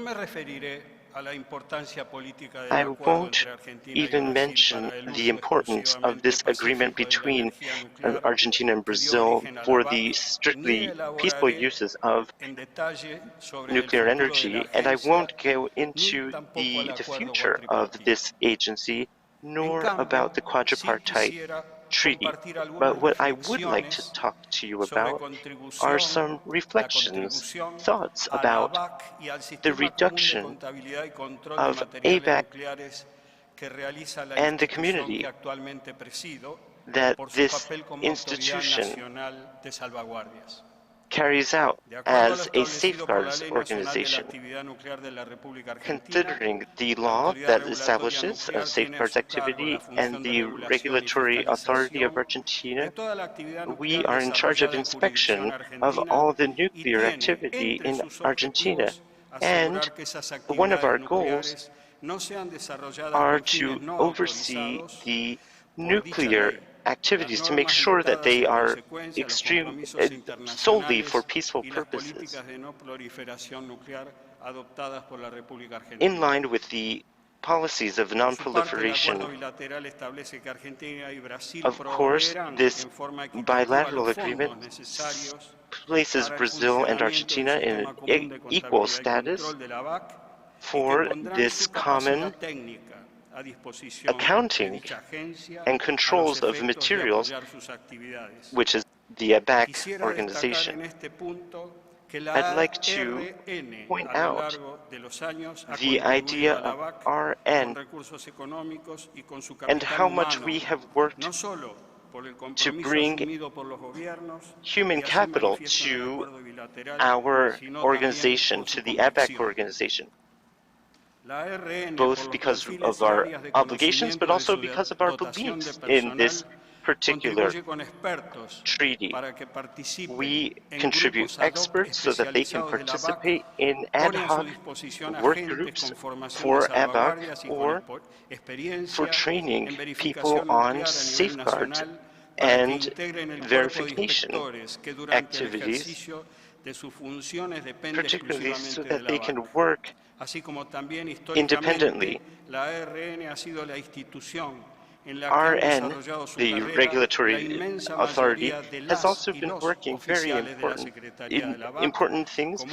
I won't even mention the importance of this agreement between Argentina and Brazil for the strictly peaceful uses of nuclear energy, and I won't go into the future of this agency, nor about the quadripartite treaty. But what I would like to talk to you about are some reflections, thoughts about the reduction of ABACC and the community that this institution carries out as a safeguards organization. Considering the law that establishes a safeguards activity and the regulatory authority of Argentina, we are in charge of inspection of all the nuclear activity in Argentina. And one of our goals are to oversee the nuclear activities to make sure that they are solely for peaceful purposes, in line with the policies of non-proliferation. Of course, this bilateral agreement places Brazil and Argentina in an equal status for this common accounting and controls of materials, which is the ABACC organization. I'd like to point out the idea of RN and how much we have worked to bring human capital to our organization, to the ABACC organization, both because of our obligations, but also because of our beliefs in this particular treaty. We contribute experts so that they can participate in ad hoc work groups for ABACC or for training people on safeguards and verification activities, particularly so that they can work independently. RN, the regulatory authority, has also been working very important things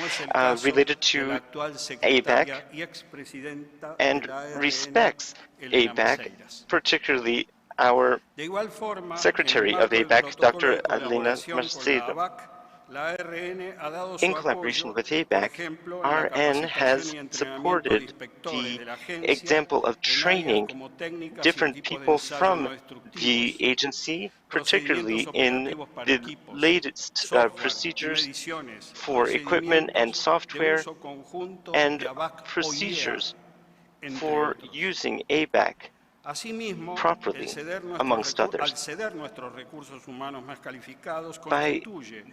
related to ABACC and respects ABACC, particularly our Secretary of ABACC, Dr. Elena Macedo. In collaboration with ABACC, RN has supported the example of training different people from the agency, particularly in the latest procedures for equipment and software and procedures for using ABACC properly, amongst others. By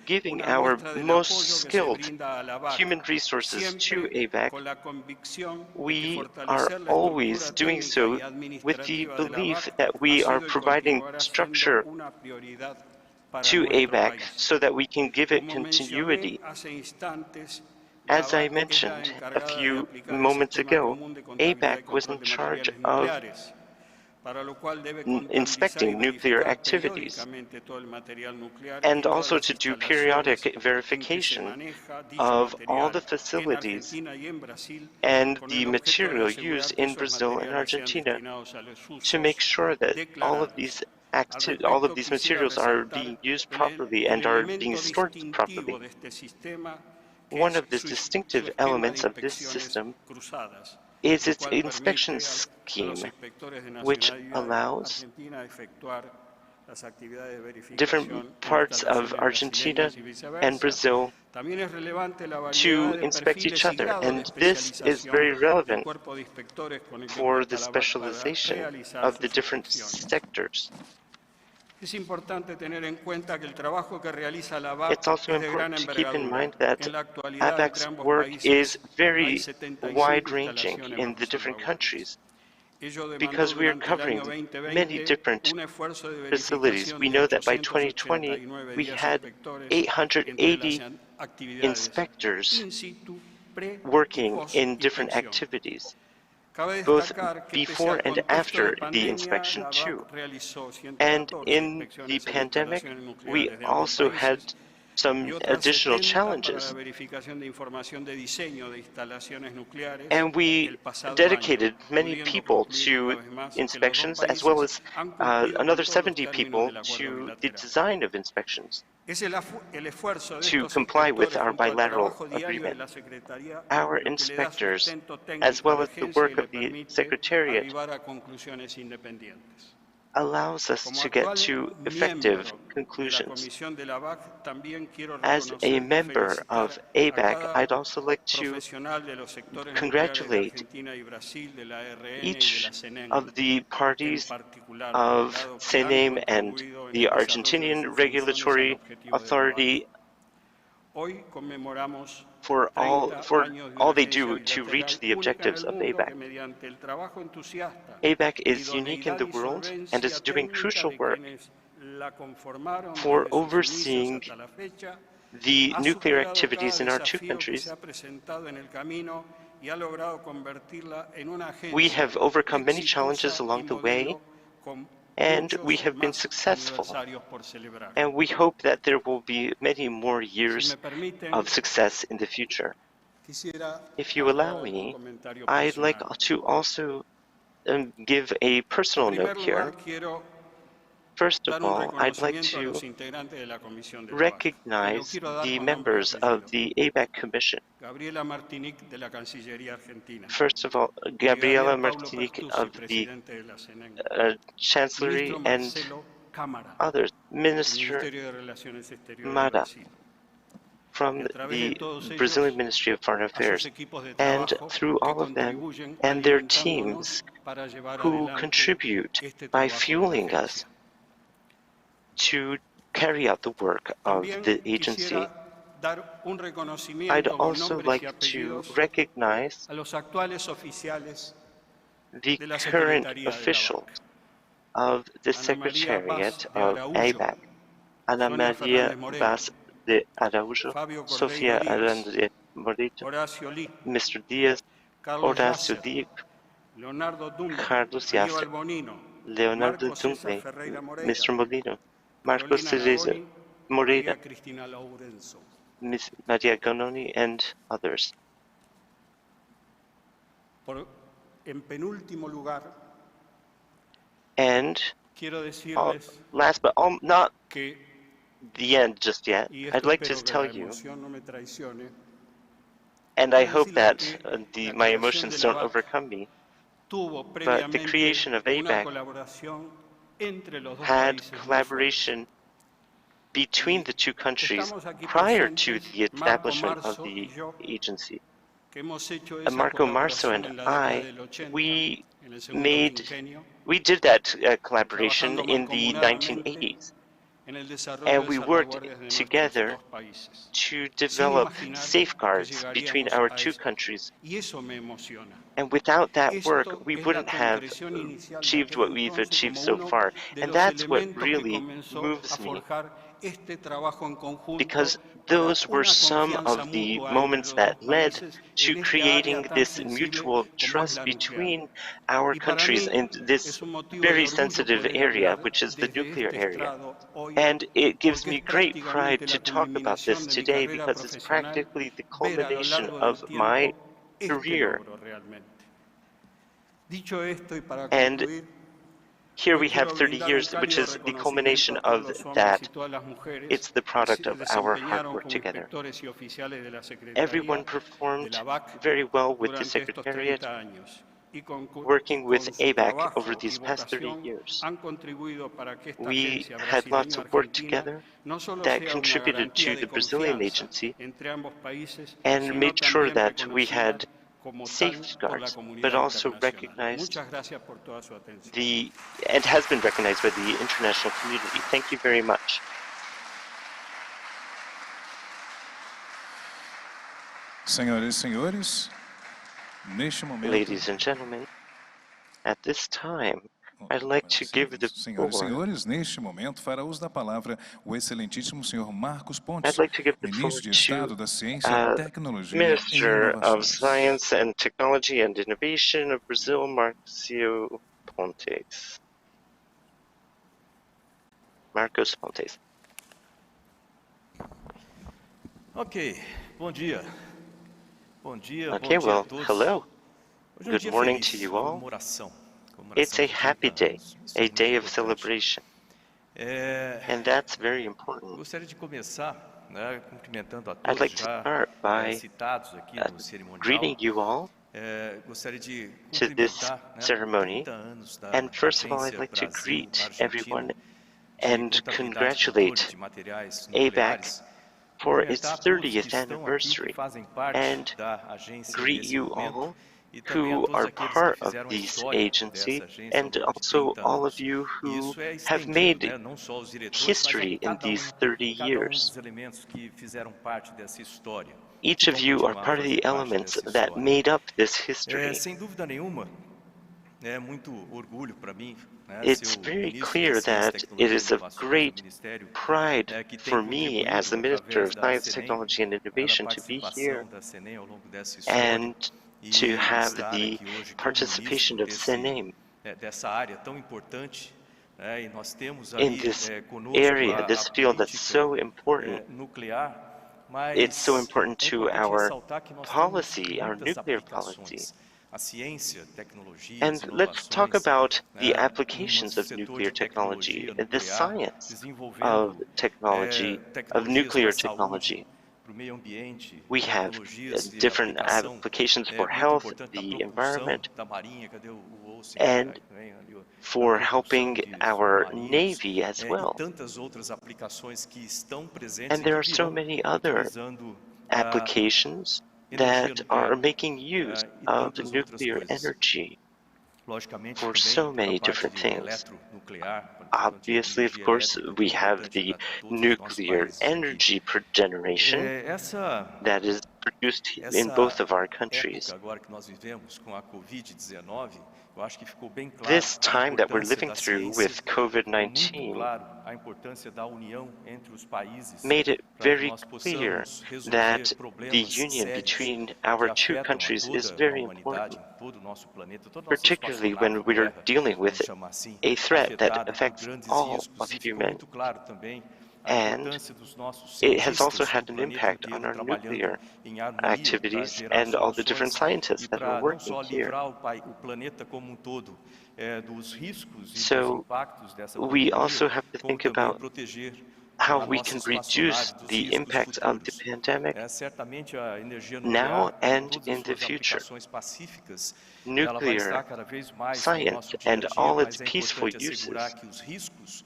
giving our most skilled human resources to ABACC, we are always doing so with the belief that we are providing structure to ABACC so that we can give it continuity. As I mentioned a few moments ago, ABACC was in charge of inspecting nuclear activities and also to do periodic verification of all the facilities and the material used in Brazil and Argentina to make sure that all of these materials are being used properly and are being stored properly. One of the distinctive elements of this system is its inspection scheme, which allows different parts of Argentina and Brazil to inspect each other. And this is very relevant for the specialization of the different sectors. It's also important to keep in mind that ABACC's work is very wide-ranging in the different countries because we are covering many different facilities. We know that by 2020, we had 880 inspectors working in different activities, both before and after the inspection too. And in the pandemic, we also had some additional challenges. And we dedicated many people to inspections, as well as another 70 people to the design of inspections to comply with our bilateral agreement. Our inspectors, as well as the work of the Secretariat, allows us to get to effective conclusions. As a member of ABACC, I'd also like to congratulate each of the parties of CNEM and the Argentinian Regulatory Authority for all they do to reach the objectives of ABACC. ABACC is unique in the world and is doing crucial work for overseeing the nuclear activities in our two countries. We have overcome many challenges along the way, and we have been successful. And we hope that there will be many more years of success in the future. If you allow me, I'd like to also give a personal note here. First of all, I'd like to recognize the members of the ABACC Commission. First of all, Gabriela Martinique of the Chancellery and others, Minister Mada from the Brazilian Ministry of Foreign Affairs, and through all of them and their teams who contribute by fueling us to carry out the work of the agency. I'd also like to recognize the current officials of the Secretariat of ABACC, Ana Maria Vaz de Araújo, Sofia Aranda Morito, Mr. Diaz, Horacio Diaz, Carlos Yasser, Leonardo Dunkley, Mr. Molino, Marcos Teresa Moreira, Ms. Maria Ganoni, and others. And last but not the end just yet, I'd like to tell you, and I hope that my emotions don't overcome me, but the creation of ABACC had collaboration between the two countries prior to the establishment of the agency. Marco Marzo and I, we did that collaboration in the 1980s. And we worked together to develop safeguards between our two countries. And without that work, we wouldn't have achieved what we've achieved so far. And that's what really moves me, because those were some of the moments that led to creating this mutual trust between our countries in this very sensitive area, which is the nuclear area. And it gives me great pride to talk about this today, because it's practically the culmination of my career. And here we have 30 years, which is the culmination of that. It's the product of our hard work together. Everyone performed very well with the Secretariat, working with ABACC over these past 30 years. We had lots of work together that contributed to the Brazilian agency and made sure that we had safeguards, but also recognized and has been recognized by the international community. Thank you very much. Senhoras e senhores, neste momento, ladies and gentlemen, at this time, I'd like to give the Senhoras e floor. senhores, neste momento fará uso da palavra o excelentíssimo senhor Marcos Pontes, I'd like to give the floor ministro de to Estado da Ciência, Tecnologia e Minister of Inovações. Science and Technology and Innovation of Brazil, Marcio Pontes. Marcos Pontes. Ok, bom dia. Bom dia, Okay, bom dia well, a todos. hello. Hoje é Good dia morning feliz, to you all. comemoração It's a de happy 30 day, anos. Isso a é muito day of importante. celebration, and that's very important. Gostaria de começar, né, cumprimentando a I'd todos like to já start by citados aqui no cerimonial. greeting you all Gostaria de to this cumprimentar, né, ceremony. 30 anos da And first of all, I'd Agência like to Brasil greet everyone Argentina de and Contabilidade e Controle congratulate de Materiais ABACC Nucleares. for its Cumprimentar todos que 30th estão aqui, que anniversary, fazem parte and da agência greet nesse you momento. all E também a who todos are aqueles que part of fizeram a this história agency, dessa agência ao and longo de also 30 all anos. of you E who isso é have estendido, made né, não só os diretores, history in mas a these 30 cada years. dos elementos que fizeram parte dessa história. Each Que of vão you are continuar a part of fazer the parte elements dessa that história. made up this history. Sem dúvida nenhuma, é muito orgulho para mim, né, It's ser o very ministro clear da Ciência, that it Tecnologia e is of Inovações, o great ministério pride que tem for me as the contribuído Minister of através da Science, CENEM, Technology and da Innovation to be here participação da CENEM ao longo dessa história. and to E have estar the aqui hoje como participation ministro of CNAME dessa área tão importante, né, e nós temos in aí this conosco area, this a field that's política so important. nuclear, mas It's so important é to importante our ressaltar que nós policy, temos our muitas nuclear policy. aplicações. A ciência, tecnologia, And let's talk inovações, about the né, applications no of setor nuclear de tecnologia technology, the nuclear, science desenvolvendo of technology, of tecnologias nuclear para a saúde, technology. para o meio ambiente, We have tecnologias de different aplicação applications for muito health, importante da the propulsão environment, da marinha, cadê o Olsen? and Vem ali, da for propulsão helping de our submarinos, Navy as e well. tantas outras aplicações que estão presentes And e there que are so virão many other utilizando applications energia that are nuclear making use e of tantas outras nuclear coisas. energy Logicamente, for também so pela many parte different de things. eletronuclear, portanto, de Obviously, of energia course, elétrica, we que é have importante the para todos os nossos nuclear países aqui. energy generation Essa that is produced in both of our countries. época agora que nós vivemos com a Covid-19, eu acho que ficou bem claro This a time that we're importância living da through ciência, with ficou muito COVID-19 claro a importância da união entre os países made it para que very nós clear possamos resolver that the problemas union sérios between que our two afetam a countries is toda a very humanidade, important, todo o nosso planeta, todo o nosso particularly when espaçonave we are Terra, dealing with vamos chamar assim, a threat that afetado por affects grandes all riscos, of e ficou humanity. muito claro também a And importância dos nossos it has also cientistas had do an planeta impact inteiro on our trabalhando nuclear em harmonia para activities gerar and all the different soluções scientists e that are para não working só here. livrar o planeta como um todo dos riscos e dos So impactos dessa we also pandemia, have to como think também about proteger how a we nossa can espaçonave reduce dos the riscos impacts of the futuros. pandemic Certamente a energia now nuclear, com and todas as in the suas future. aplicações pacíficas, ela vai Nuclear estar cada vez mais no science nosso dia and a dia, all its mas é peaceful importante assegurar uses que os riscos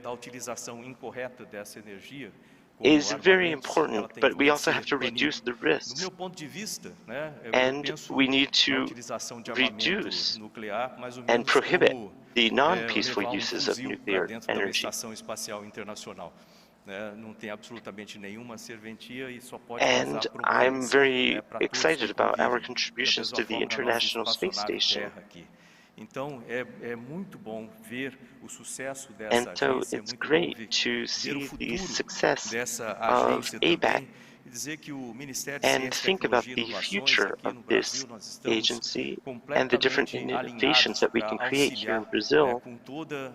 da utilização incorreta dessa energia, como is very armamentos, important, ela tem but we que also ser have to banida. reduce the Do risks, meu ponto de vista, né, eu and penso we need na to utilização de armamento reduce nuclear mais ou and menos prohibit como the non-peaceful levar uses of fuzil para nuclear dentro de uma energy. estação espacial internacional. Não tem absolutamente nenhuma serventia e só pode And causar I'm problemas very para todos que excited about our convivem contributions da to mesma the forma na nossa International Space espaçonave Station. Terra aqui. Então, é muito bom ver o sucesso And dessa so agência, é it's muito bom great ver to o see the futuro success dessa of agência ABACC também e dizer que o Ministério de and Ciência, think about Tecnologia e the Inovações future aqui of no this Brasil, nós estamos agency and the different completamente innovations alinhados that we para can create here in auxiliar Brazil com tudo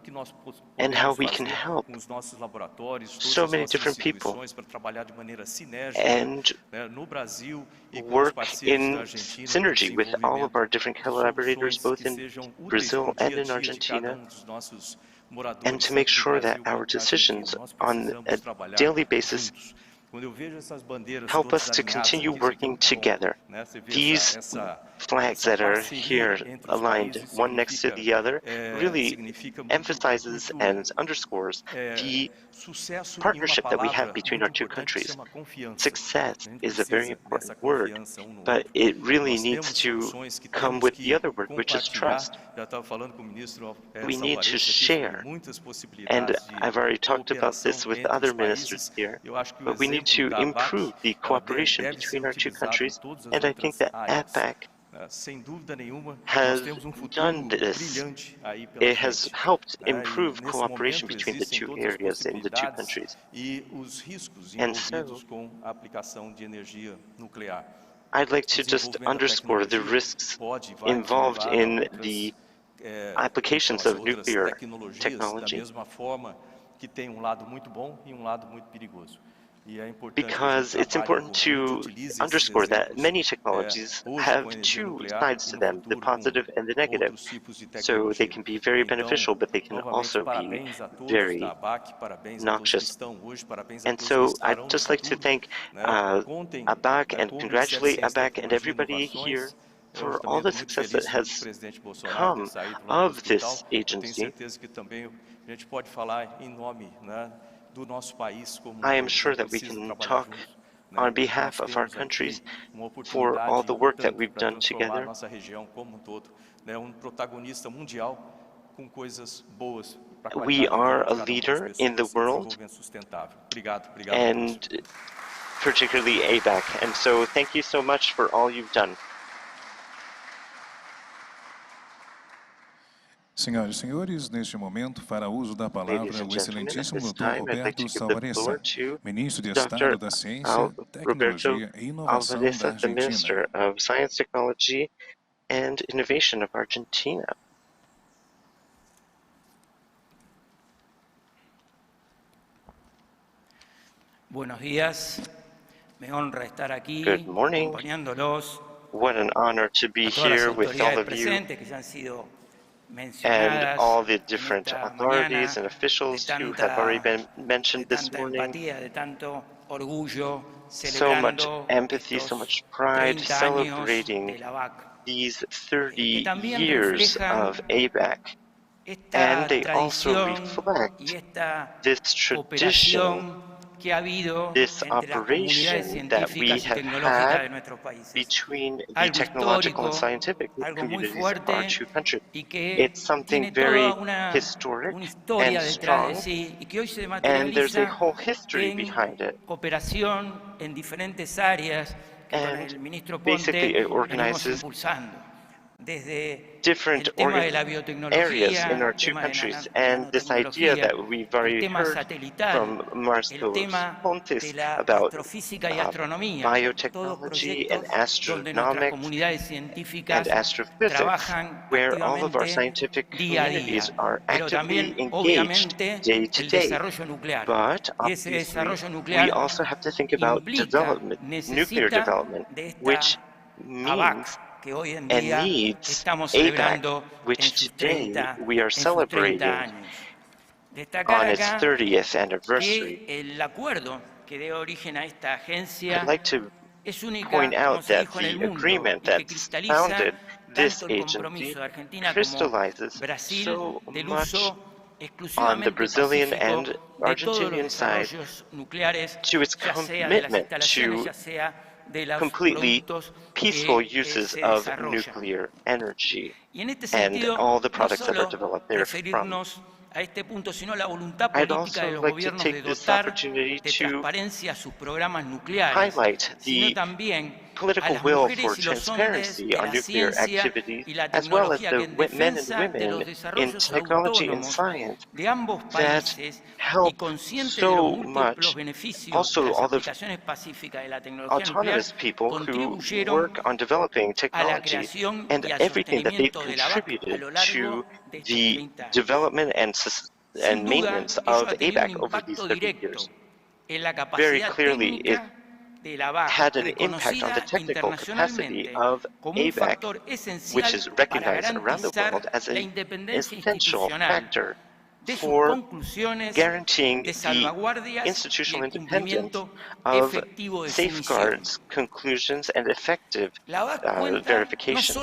que nós and how podemos we can fazer help com os nossos laboratórios, todas so as many nossas different people instituições para trabalhar de maneira sinérgica and no Brasil e com os work parceiros da in Argentina no synergy with all of our desenvolvimento different de collaborators, soluções both que in sejam úteis para Brazil o dia and a in dia de cada Argentina, dos nossos and moradores, to make tanto no sure that Brasil our quanto na Argentina. decisions Nós on precisamos a trabalhar daily basis juntos. Quando eu vejo essas bandeiras help todas us to alinhadas continue aqui, isso aqui é working muito bom, together. né? Você vê These flags essa that are parceria here entre os aligned, países one next to the other, really significa emphasizes and underscores the sucesso em uma partnership that we have palavra between muito our two importante que se countries. chama confiança. Success A gente is a very precisa important dessa word, confiança um no but outro. it really Nós needs temos to soluções que come temos with the que other word, which is trust. compartilhar. Já estava falando com o ministro We need to Salvarez aqui sobre share, muitas and possibilidades de I've already talked about cooperação this with entre os other ministers países. here, Eu acho que o but we need exemplo to da ABACC improve the cooperation deve ser between our two utilizado em countries, todas as and I think outras that áreas. ABACC Sem dúvida nenhuma, nós has temos futuro done this. brilhante aí pela It has frente. helped E improve nesse cooperation momento between the existem two todas as areas in the two possibilidades countries. e os riscos And envolvidos so, com a aplicação de energia nuclear. I'd like O to just desenvolvimento da underscore the tecnologia risks pode e vai nos involved levar a in outras, the então, applications as of outras nuclear tecnologias, da technology. mesma forma que tem lado muito bom e lado muito perigoso. E é importante Because it's important to underscore that many technologies have two sides to them, the positive and the negative. So they can be very beneficial, but they can also be very noxious. And so I'd just like to thank ABACC and congratulate ABACC and everybody here for all the success that has come of this agency. I am sure that we can talk on behalf of our countries for all the work that we've done together. We are a leader in the world, and particularly ABACC. And so thank you so much for all you've done. Senhoras e senhores, neste momento, fará uso da palavra o excelentíssimo Dr. Alberto Fransen, Ministro de Estado da Ciência, Tecnologia e Inovação da the Minister Argentina. of Science, Technology, and Innovation of Argentina. Buenos días. Me honra estar aquí Good morning. acompañándolos. What an honor to be here with all of you and all the different authorities and officials who have already been mentioned this morning. So much empathy, so much pride, celebrating these 30 years of ABACC. And they also reflect this tradition, this operation that we have had between the technological and scientific communities of our two countries. It's something very historic and strong, and there's a whole history behind it. And basically it organizes different areas in our two countries, and this idea that we've already heard from Marcos Pontes about biotechnology and astronomics and astrophysics, where all of our scientific communities are actively engaged day to day. But obviously, we also have to think about development, nuclear development, which means and needs ABACC, which today we are celebrating on its 30th anniversary. I'd like to point out that the agreement that's founded this agency crystallizes so much on the Brazilian and Argentinian side to its commitment to completely peaceful uses of nuclear energy and all the products that are developed therefrom. I'd also like to take this opportunity to highlight the political will for transparency on nuclear activities, as well as the men and women in technology and science that help so much. Also, all the autonomous people who work on developing technology and everything that they've contributed to the development and maintenance of ABACC over these 30 years. Very clearly, it had an impact on the technical capacity of ABACC, which is recognized around the world as an essential factor for guaranteeing the institutional independence of safeguards, conclusions, and effective verification.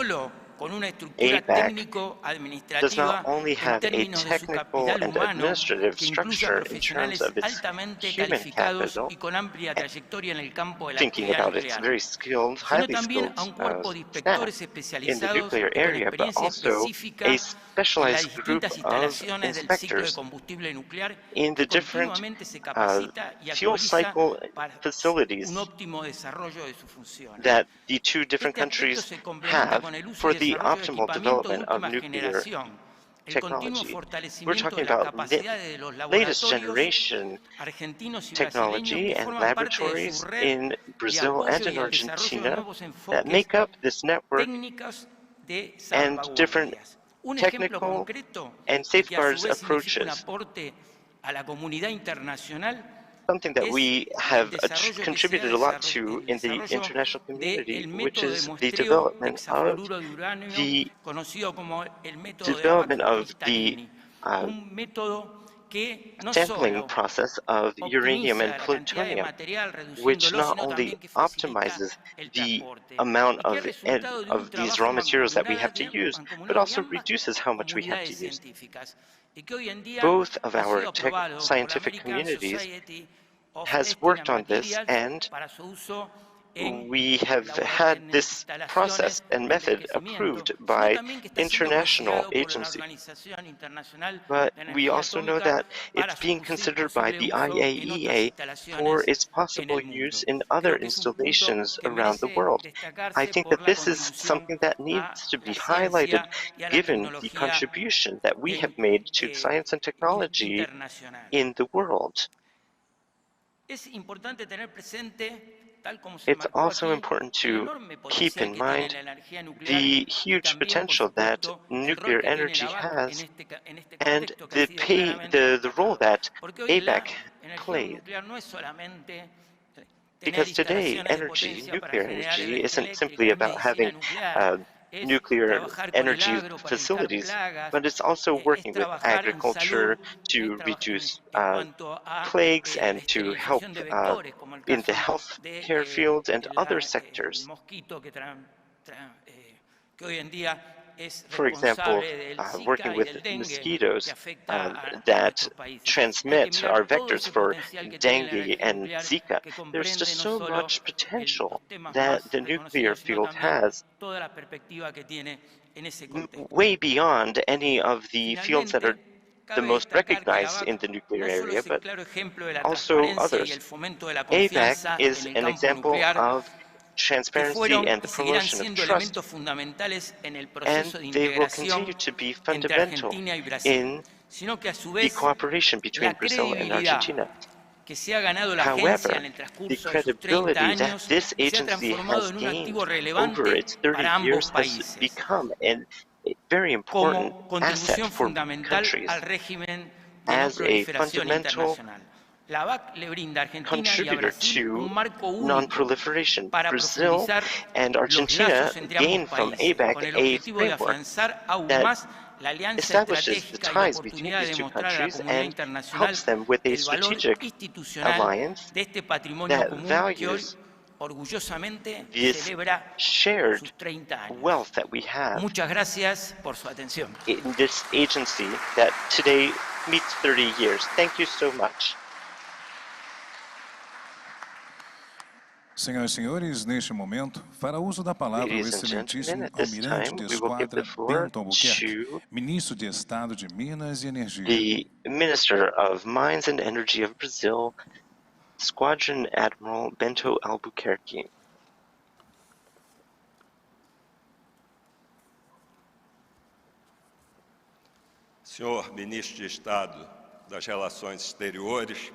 con una estructura does not técnico-administrativa only en have a términos de su technical capital and humano administrative que incluya structure in terms profesionales of its altamente human calificados capital, y con amplia trayectoria en el campo de la thinking actividad about its nuclear, very skilled, sino highly también skilled a un cuerpo de staff inspectores in the especializados nuclear y con area, but experiencia also específica a en las specialized group distintas of instalaciones del ciclo de inspectors combustible nuclear in que the different continuamente se capacita y fuel actualiza cycle para facilities un óptimo desarrollo de sus funciones. that the two different Este aspecto countries se complementa have con el uso for y the desarrollo de optimal equipamiento de development of última nuclear generación, el continuo technology. We're fortalecimiento de talking las about capacidades de los latest laboratorios generation argentinos y brasileños technology que and forman parte de su laboratories red in de Brazil and apoyo in y el desarrollo de Argentina nuevos that enfoques make up this network técnicos de and different salvaguardias. Un ejemplo technical concreto and y que a su safeguards vez significa un approaches, aporte a la comunidad internacional something that es we el have desarrollo que se ha contributed a lot to in the desarrollo international community, del which método de is the muestreo de development of hexafluoruro de uranio, the conocido como el método de development of the ABACC-Cristallini, un método que no sampling solo process of uranium and optimiza la cantidad de plutonium, material which reduciéndolo, not sino only también que facilita optimizes el the transporte amount y que es resultado de un of these raw trabajo materials that we have to use, but mancomunado de also ambas reduces how much we have to comunidades use. científicas y que hoy en día Both of ha our sido aprobado por la scientific American communities Society of has Testing worked and on this, Materials and para su uso en we have had this process instalaciones and de method enriquecimiento, approved sino by también que está siendo international considerado por la agencies. Organización Internacional But de we Energía also know Atómica that para it's su being considered by posible the uso en otras IAEA for instalaciones its en possible el use mundo. in other Creo que es un punto installations que around the merece world. I destacarse think por that la this is contribución something that a needs to be la highlighted ciencia y a la given the tecnología contribution that we have made to science and technology internacional. in the world. Es importante tener presente, tal como se It's marcó also aquí, important el to enorme keep potencial in que tiene mind la energía nuclear the y huge también, por potential that supuesto, el rol nuclear que tiene el energy ABAC has en este and contexto que ha sido claramente the role destacado. that Porque hoy la ABAC energía plays. nuclear no es solamente tener Because today, instalaciones de potencia para nuclear generar energy energía isn't eléctrica, simply es about medicina having nuclear, es nuclear trabajar con el energy agro para evitar facilities, plagas, but it's also es working with trabajar en salud, agriculture to en, reduce en cuanto a plagues la and to help esterilización de vectores, como el in the caso health de care field and other el sectors. mosquito que hoy en día es For example, responsable del working Zika y with del dengue mosquitoes que afecta a that nuestros países. Hay que transmit mirar are todo vectors ese for potencial que tiene la dengue energía and nuclear, Zika. que There's comprende just no so solo much los potential temas that más the nuclear reconocidos, sino field también has, toda la perspectiva que tiene en ese contexto. way beyond any of the fields that are Finalmente, the cabe most destacar que el recognized in ABAC the nuclear no solo area, es el but claro ejemplo de la also transparencia y el others. fomento de la ABAC confianza is en el an campo example nuclear, of que transparency fueron and y the seguirán promotion of siendo trust, elementos fundamentales en el and proceso de they will continue integración to be entre fundamental Argentina y Brasil, in sino que a su the vez cooperation between la Brazil and credibilidad Argentina. que se ha ganado la agencia en However, el the transcurso de sus 30 credibility that años this se ha agency transformado has en un gained activo over relevante its 30 para ambos years has países, become a very important como asset contribución for both fundamental countries al régimen de no as a proliferación fundamental internacional. La ABAC le brinda a Argentina y a contributor Brasil to un marco único non-proliferation. para Brazil profundizar and los Argentina lazos entre ambos gain from países, con ABAC el a objetivo de framework afianzar aún that más la alianza establishes the estratégica y la ties between oportunidad de these two demostrar a la countries comunidad and internacional helps them with a el valor strategic institucional alliance de este patrimonio that común que hoy values orgullosamente this celebra shared sus 30 años. wealth that we have Muchas gracias por su atención. in this agency that today meets 30 years. Thank you so much. Senhoras e senhores, neste momento, fará uso da palavra o Ladies and gentlemen, excelentíssimo at this Almirante time, de we will give Esquadra the floor Bento Albuquerque, to Ministro de Estado de Minas e Energia. the Minister of Mines and Energy of Brazil, Squadron Admiral Bento Albuquerque. Senhor Ministro de Estado das Relações Exteriores,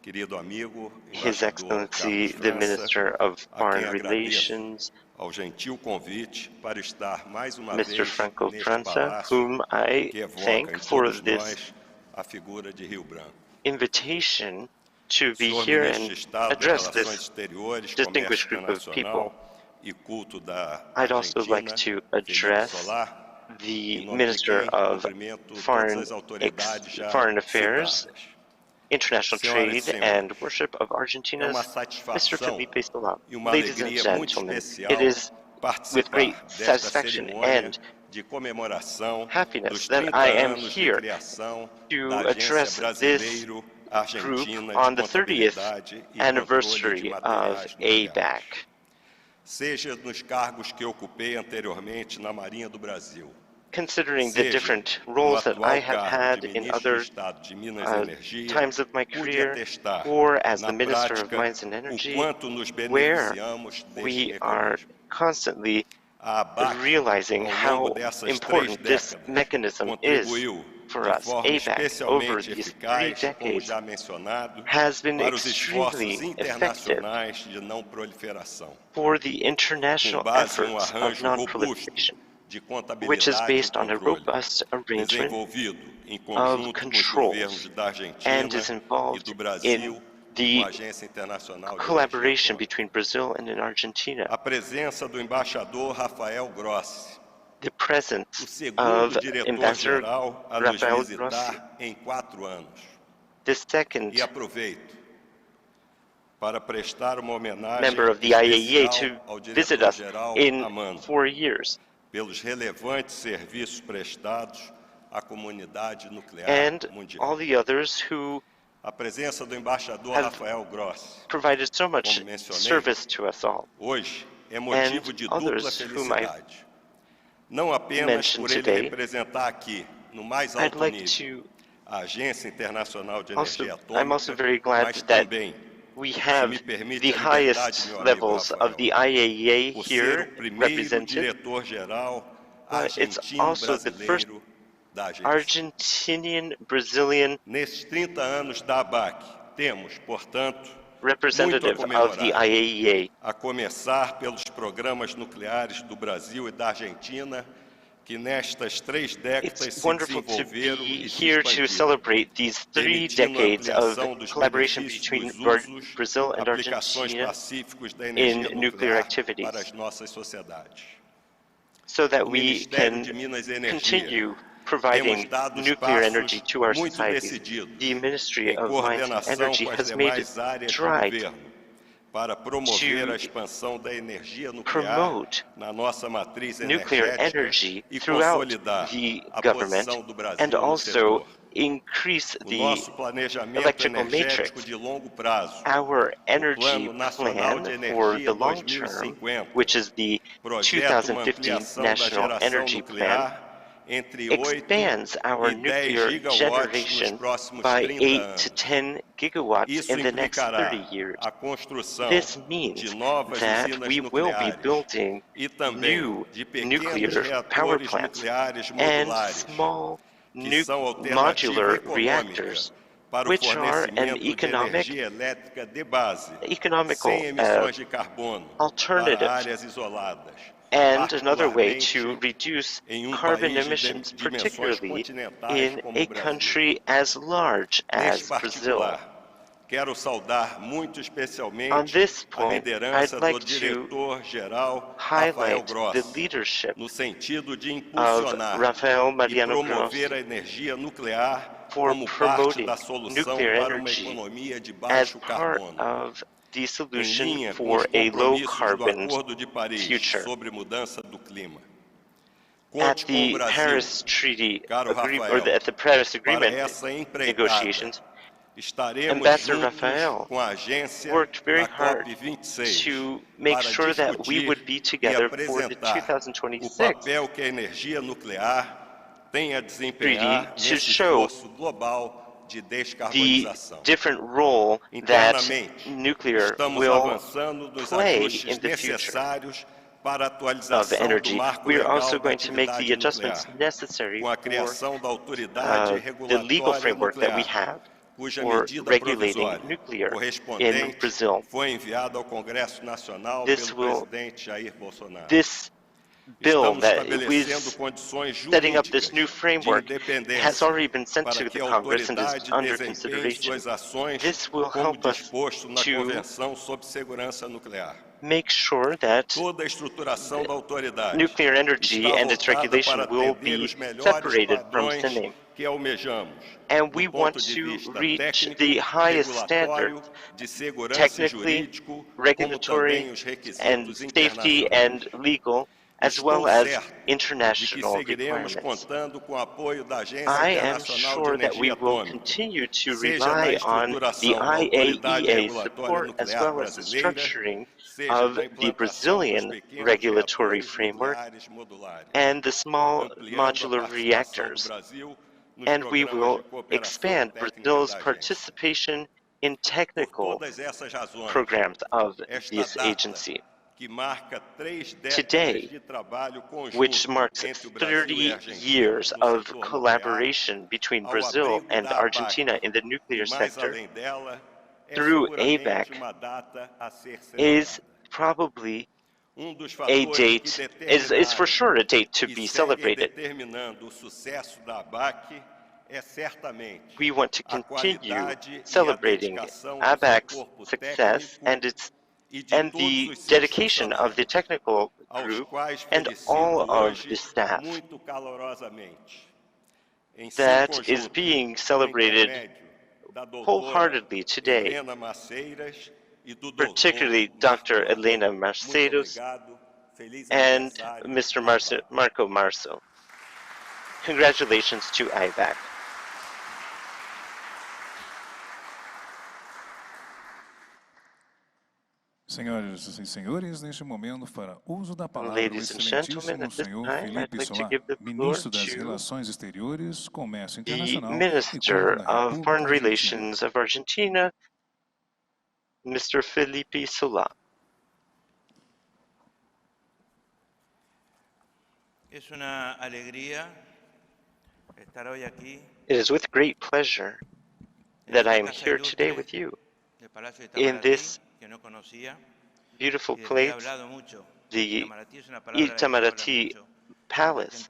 querido amigo, His embaixador Excellency, Carlos the França, Minister of a quem Foreign agradeço Relations, ao gentil convite para estar mais uma Mr. vez Franco neste França, palácio whom I que evoca thank em for todos this nós a figura de Rio Branco. invitation to be Senhor here Ministro de and Estado das address Relações this Exteriores, distinguished Comércio group of people. Internacional e Culto da I'd also like Argentina, to Felipe address Solar, the em nome de Minister quem of cumprimento todas Foreign, as autoridades já Foreign Affairs, citadas. International Senhoras e Trade senhores, and Worship of é uma Argentina's Mr. satisfação Felipe Solar. e uma Ladies and alegria muito gentlemen, especial it is with great participar desta satisfaction cerimônia and de comemoração happiness dos that 30 I am anos de here criação to da Agência address this group Brasileiro-Argentina de on the 30th Contabilidade e Controle de anniversary of Materiais Nucleares. ABACC. Seja nos cargos que ocupei anteriormente na Marinha do Brasil, Considering the seja different no roles that I atual have cargo had de in Ministro de other Estado de Minas e Energia, times of my pude career, atestar or as na the Minister of prática Mines and o Energy, quanto nos where beneficiamos deste we are mecanismo. constantly A ABACC, realizing ao longo how dessas 3 important this décadas, mechanism is contribuiu for de us. forma ABACC, over especialmente these 3 eficaz, como decades, já mencionado, has been para os esforços extremely effective internacionais de não proliferação, for the com international base em efforts of arranjo robusto non-proliferation, de which is contabilidade e based on a controle, robust arrangement desenvolvido em of conjunto com os controls governos da and Argentina is e involved do in Brasil e com the a Agência Internacional de Energia collaboration Atômica. between Brazil and in Argentina. A presença do embaixador Rafael Grossi, The o presence segundo of Ambassador diretor-geral a nos Rafael Grossi, visitar em 4 anos. the second E aproveito para prestar uma homenagem member of the IAEA especial to ao visit us diretor-geral in Amando, 4 years, pelos relevantes serviços prestados à comunidade nuclear and mundial. all the others who A presença do embaixador have Rafael Grossi, provided so much como mencionei, service to us all, hoje é motivo and de dupla others whom I felicidade. Não apenas mentioned por ele today. representar aqui, no mais I'd alto like nível, to a Agência Internacional de also, Energia I'm also very glad mas that também, we se have me permite the a liberdade, highest meu amigo levels Rafael, of the IAEA por ser here o primeiro represented. diretor-geral It's also the first argentino-brasileiro da agência. Argentinian-Brazilian Nesses 30 anos da ABACC, temos, portanto, muito a representative of the comemorar, IAEA. a começar pelos programas nucleares do Brasil e da Argentina, que nestas 3 décadas It's se wonderful to desenvolveram be e se here to expandiram, celebrate these 3 permitindo a decades of ampliação dos collaboration benefícios between dos usos, Brazil and aplicações Argentina pacíficos da in energia nuclear nuclear activities, para as nossas sociedades. so that O we Ministério can de Minas e Energia continue temos providing dado nuclear passos energy to our muito societies. decididos The Ministry em of Mines and coordenação Energy com as has made demais áreas do strides governo para promover to a expansão da energia nuclear promote na nossa matriz nuclear energética energy e throughout consolidar the a government posição do Brasil and no also setor. increase O the nosso planejamento electrical energético matrix, de longo prazo, our energy Plano Nacional plan de for Energia the long term, 2050, which is the projeta uma 2015 ampliação da National geração Energy Plan, nuclear entre 8 expands our e 10 nuclear gigawatts nos generation próximos by 30 8 anos. to 10 gigawatts Isso in the next implicará 30 years. a construção This de means novas that usinas we will be nucleares building e também new de pequenos nuclear power reatores plants nucleares and modulares, small que são alternativa modular econômica reactors, para o which are an fornecimento de economic, energia elétrica de base, economical sem emissões de carbono, alternative, para áreas isoladas, and another way to particularmente reduce em carbon país de emissions, dimensões particularly continentais in como a o Brasil. country as large as Neste Brazil. particular, quero saudar muito On especialmente this a point, liderança I'd like do to diretor-geral Rafael highlight the Grossi, leadership no sentido de of impulsionar Rafael e Mariano promover Grossi a energia nuclear for como parte promoting da solução nuclear para uma energy economia de as baixo part carbono, of the em solution linha com for os a low compromissos do carbon Acordo de Paris future. sobre mudança do clima. At Conte com o the Brasil, Paris Treaty caro agreement, Rafael, or at the Paris para Agreement essa empreitada. negotiations, Estaremos Ambassador juntos Rafael com a agência worked very na hard COP26 to make para sure that we discutir would be e together for the apresentar o 2026 papel que a energia nuclear tem a desempenhar treaty to nesse show esforço global de the descarbonização. different role that Internamente, nuclear estamos will avançando nos play ajustes in the future necessários para a of atualização do energy. marco We are legal also da going to make the atividade adjustments nuclear, necessary com a for criação da autoridade the legal regulatória framework that we nuclear, have cuja for medida regulating provisória nuclear in correspondente Brazil. foi enviada ao Congresso Nacional This pelo will- presidente Jair Bolsonaro. This bill Estamos that estabelecendo is condições setting up this jurídicas new de framework has independência already been sent para to que the a Congress and is autoridade under desempenhe consideration. suas ações This will como help us disposto na to Convenção sobre Segurança Nuclear. make sure that Toda a estruturação da autoridade nuclear energy está and its voltada regulation para will atender be os melhores separated from padrões CNEM. que almejamos, And do we want ponto de to vista reach técnico, the highest regulatório, standards, de segurança e technically, jurídico, como regulatory, também os and requisitos safety and internacionais. legal, as Estou well as certo de que international seguiremos requirements. contando com o apoio da Agência I am Internacional de sure that we Energia will Atômica, continue to seja na rely on the estruturação da Autoridade IAEA Regulatória support as Nuclear well as the Brasileira, structuring seja of na the implantação dos Brazilian pequenos regulatory reatores framework nucleares modulares, and the small ampliando a modular participação do reactors. Brasil nos And we programas will de cooperação expand técnica Brazil's da agência. participation in Por technical todas essas razões, programs of esta this data, agency. que marca 3 décadas Today, de trabalho which conjunto marks entre o Brasil e a 30 Argentina years no of setor nuclear, collaboration between ao Brazil abrigo and da ABACC Argentina in the e nuclear mais sector, além dela, é through seguramente ABACC, uma data a ser is celebrada. probably Dos a fatores que date, is for determinaram sure a date to e be seguem celebrated. determinando o sucesso da ABACC é certamente We want to a continue qualidade e a celebrating dedicação do seu ABAC's corpo success técnico and de todos the os seus dedication of the funcionários, technical aos group quais and all felicito of the hoje staff muito calorosamente. Em seu that is conjunto, being por celebrated intermédio da doutora wholeheartedly today, Helena Maceiras e do doutor particularly Marco Dr. Março. Elena Muito Macedos obrigado. Feliz and aniversário, Mr. ABACC. Marco Marso. Congratulations to ABACC. Senhoras e senhores, neste momento, para uso da palavra, o Ladies and gentlemen, excelentíssimo at this senhor time, I'd Felipe like to Solá, give the floor ministro das to Relações Exteriores, Comércio the Internacional e Minister Compra da of Foreign República Argentina. Relations of Argentina, Mr. Felipe Solá. Es una alegría estar hoy aquí It is with great pleasure that I am here today with you in this beautiful place, the Itamaraty Palace.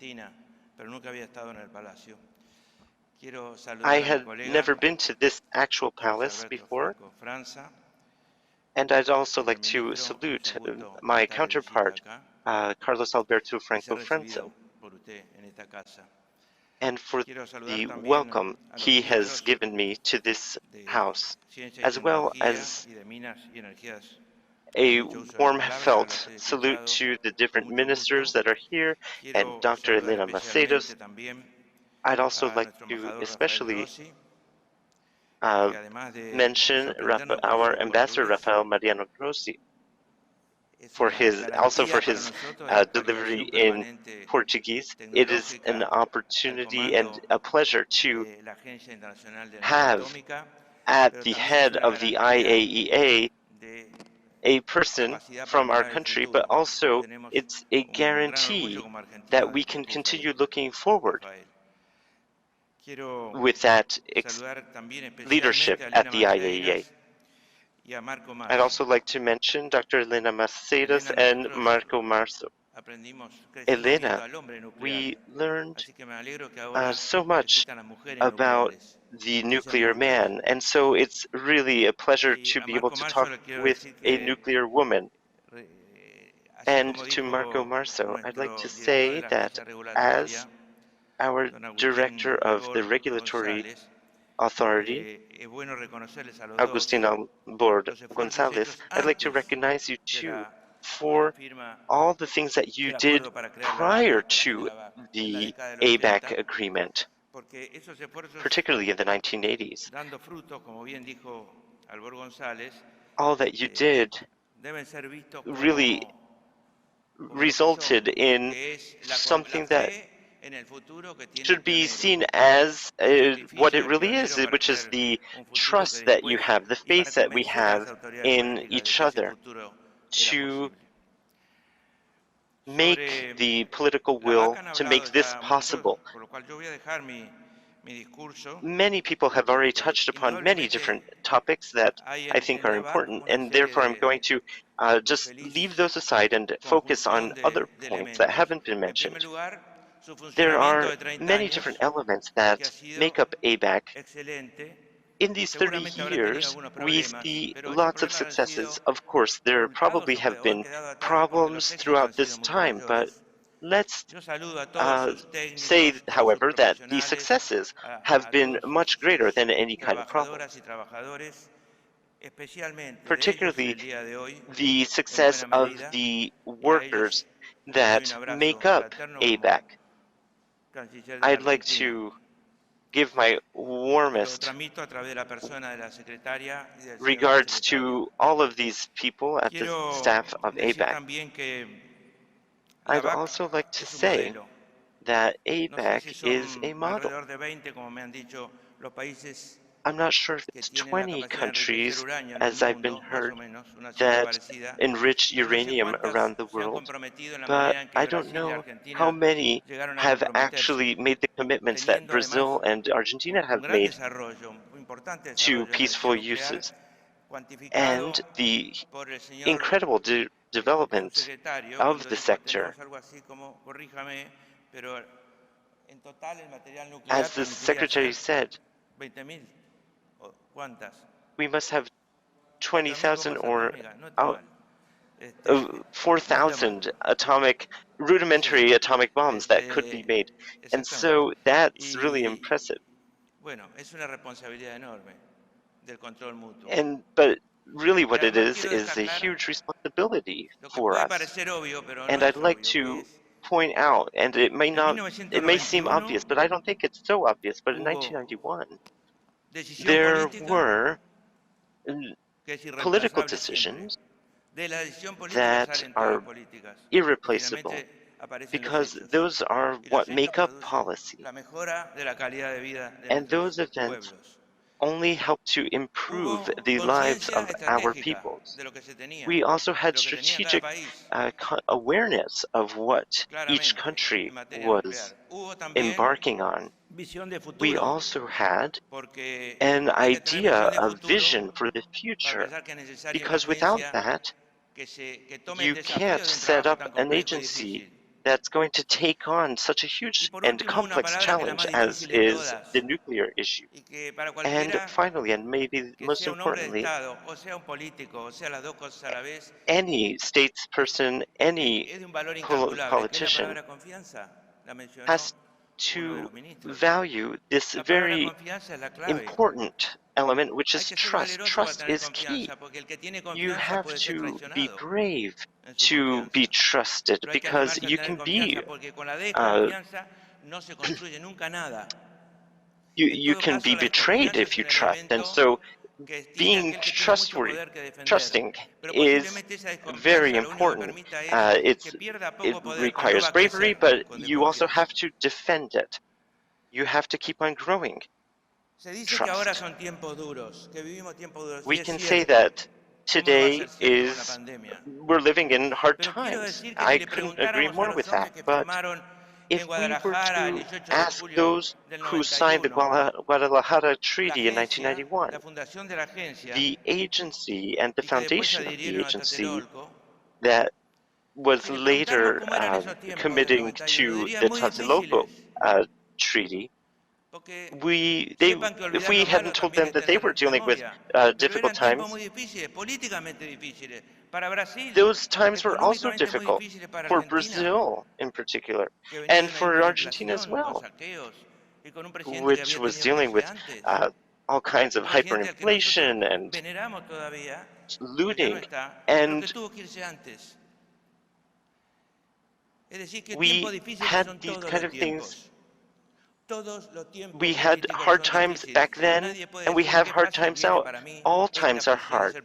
I had never been to this actual palace before, and I'd also like to salute my counterpart, Carlos Alberto Franco Fransen, and for the welcome he has given me to this house, as well as a warm felt salute to the different ministers that are here and Dr. Elena Macedos. I'd also like to especially mention our ambassador Rafael Mariano Grossi for his delivery in Portuguese. It is an opportunity and a pleasure to have at the head of the IAEA a person from our country, but also it's a guarantee that we can continue looking forward with that leadership at the IAEA. I'd also like to mention Dr. Elena Macedos and Marco Marso. Elena, we learned so much about the nuclear man, and so it's really a pleasure to be able to talk with a nuclear woman. And to Marco Marso, I'd like to say that as our director of the regulatory authority, Agustin Gonzalez, I'd like to recognize you too for all the things that you did prior to the ABACC agreement, particularly in the 1980s. All that you did really resulted in something that should be seen as what it really is, which is the trust that you have, the faith that we have in each other to make the political will to make this possible. Many people have already touched upon many different topics that I think are important, and therefore I'm going to just leave those aside and focus on other points that haven't been mentioned. There are many different elements that make up ABACC in these 30 years, we see lots of successes. Of course, there probably have been problems throughout this time, but let's say, however, that the successes have been much greater than any kind of problems. Particularly the success of the workers that make up ABACC. I'd like to give my warmest regards to all of these people at the staff of ABACC. I'd also like to say that ABACC is a model. I'm not sure if it's 20 countries, as I've been heard, that enrich uranium around the world, but I don't know how many have actually made the commitments that Brazil and Argentina have made to peaceful uses. And the incredible development of the sector. As the Secretary said, we must have 20,000 or 4,000 rudimentary atomic bombs that could be made. And so that's really impressive. But really what it is a huge responsibility for us. And I'd like to point out, and it may seem obvious, but I don't think it's so obvious, but in 1991, there were political decisions that are irreplaceable because those are what make up policy. And those events only help to improve the lives of our peoples. We also had strategic awareness of what each country was embarking on. We also had an idea, a vision for the future, because without that, you can't set up an agency that's going to take on such a huge and complex challenge as is the nuclear issue. And finally, and maybe most importantly, any statesperson, any politician has to value this very important element, which is trust. Trust is key. You have to be brave to be trusted, because you can be you can be betrayed if you trust. And so being trusting is very important. It requires bravery, but you also have to defend it. You have to keep on growing trust. We can say that today we're living in hard times. I couldn't agree more with that. But if we were to ask those who signed the Guadalajara Treaty in 1991, the agency and the foundation of the agency that was later committing to the Tlatelolco Treaty, if we hadn't told them that they were dealing with difficult times, those times were also difficult for Brazil in particular, and for Argentina as well, which was dealing with all kinds of hyperinflation and looting. And we had these kind of things. We had hard times back then, and we have hard times now. All times are hard.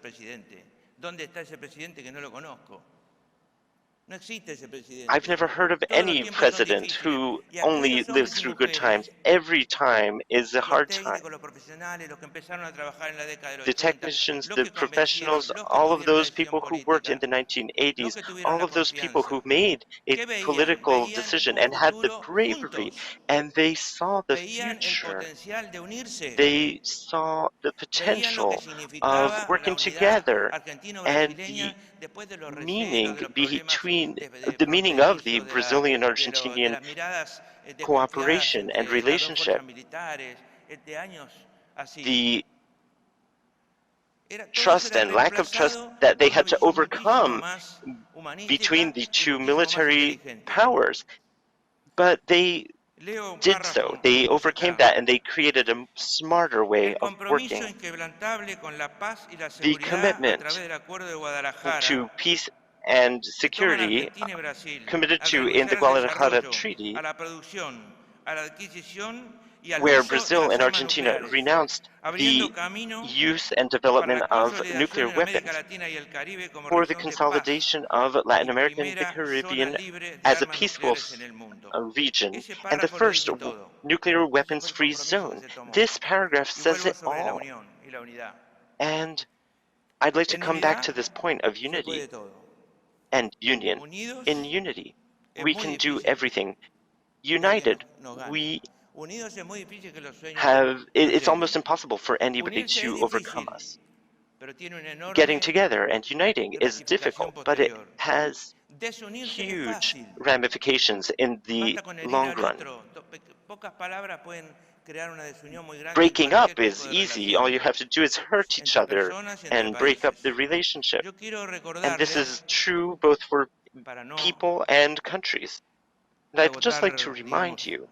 I've never heard of any president who only lives through good times. Every time is a hard time. The technicians, the professionals, all of those people who worked in the 1980s, all of those people who made a political decision and had the bravery, and they saw the future. They saw the potential of working together, and the meaning of the Brazilian-Argentinian cooperation and relationship. The trust and lack of trust that they had to overcome between the two military powers. But they did so. They overcame that and they created a smarter way of working. The commitment to peace and security committed to in the Guadalajara Treaty, where Brazil and Argentina renounced the use and development of nuclear weapons for the consolidation of Latin America and the Caribbean as a peaceful region and the first nuclear weapons-free zone. This paragraph says it all. And I'd like to come back to this point of unity and union. In unity, we can do everything. United, it's almost impossible for anybody to overcome us. Getting together and uniting is difficult, but it has huge ramifications in the long run. Breaking up is easy. All you have to do is hurt each other and break up the relationship. And this is true both for people and countries. And I'd just like to remind you,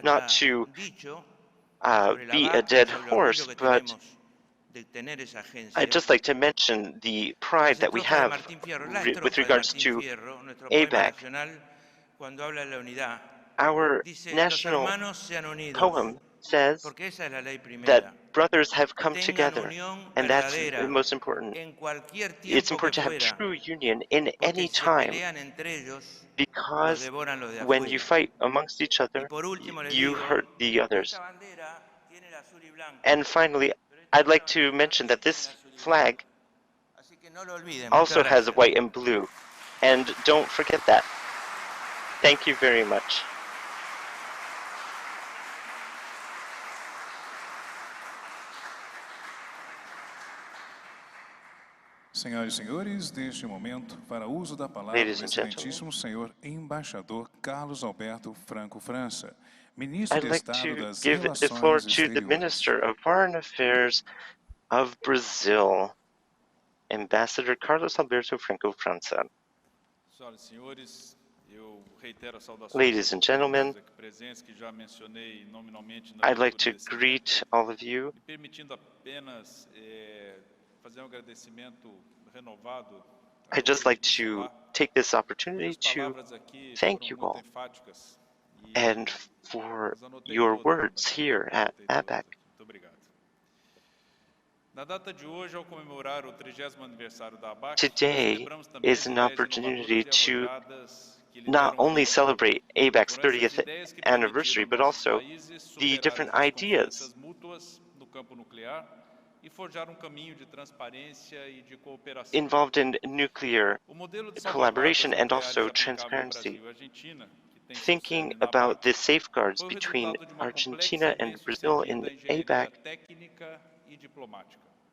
not to beat a dead horse, but I'd just like to mention the pride that we have with regards to ABACC. Our national poem says that brothers have come together, and that's the most important. It's important to have true union in any time, because when you fight amongst each other, you hurt the others. And finally, I'd like to mention that this flag also has white and blue, and don't forget that. Thank you very much. Senhoras e senhores, neste momento, para uso da palavra, o excelentíssimo senhor embaixador Carlos Alberto Franco França, ministro de Estado das Relações the floor to the Exteriores. Minister of Foreign Affairs of Brazil, Ambassador Carlos Alberto Franco França. Senhoras e senhores, eu reitero a saudação Ladies and gentlemen, aqui presentes que já mencionei nominalmente na I'd like to abertura desse greet all of you. Me permitindo apenas fazer agradecimento renovado. I'd just like to take this opportunity to thank you all and for your words here at ABACC. Today is an opportunity to not only celebrate ABACC's 30th anniversary, but also the different ideas involved in nuclear collaboration and also transparency. Thinking about the safeguards between Argentina and Brazil in ABACC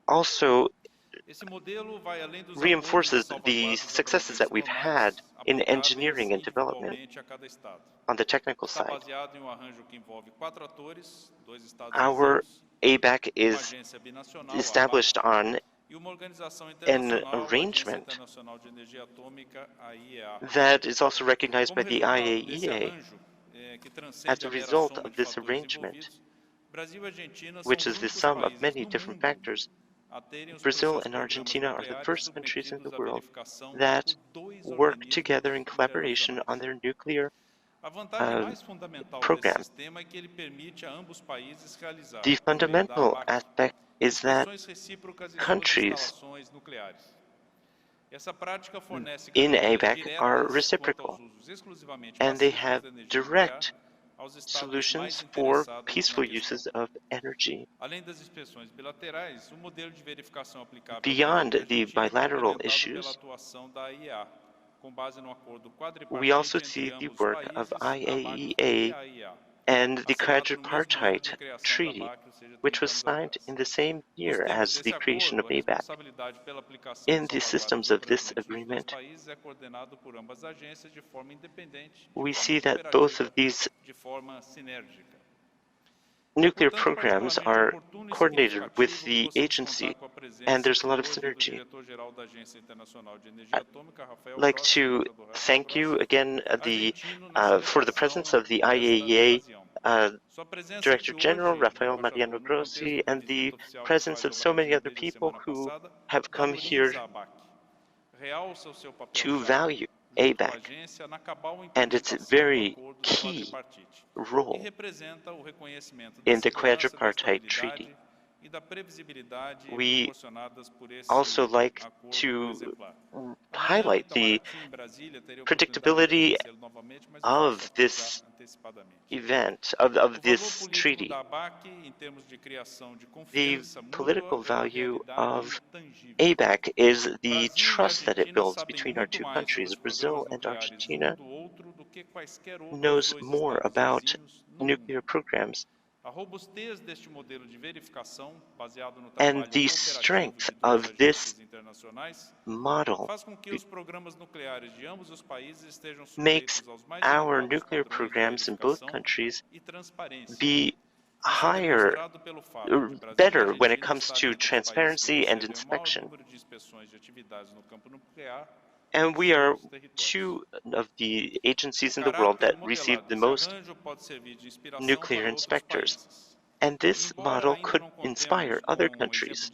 also reinforces the successes that we've had in engineering and development on the technical side. Our ABACC is established on an arrangement that is also recognized by the IAEA. As a result of this arrangement, which is the sum of many different factors, Brazil and Argentina are the first countries in the world that work together in collaboration on their nuclear program. The fundamental aspect is that countries in ABACC are reciprocal, and they have direct solutions for peaceful uses of energy. Beyond the bilateral issues, we also see the work of IAEA and the Quadripartite Treaty, which was signed in the same year as the creation of ABACC. In the systems of this agreement, we see that both of these nuclear programs are coordinated with the agency, and there's a lot of synergy. I'd like to thank you again for the presence of the IAEA Director General, Rafael Mariano Grossi, and the presence of so many other people who have come here to value ABACC and its very key role in the quadripartite treaty. We also like to highlight the predictability of this event, of this treaty. The political value of ABACC is the trust that it builds between our two countries. Brazil and Argentina knows more about nuclear programs, and the strength of this model makes our nuclear programs in both countries be better when it comes to transparency and inspection. And we are two of the agencies in the world that receive the most nuclear inspectors. And this model could inspire other countries.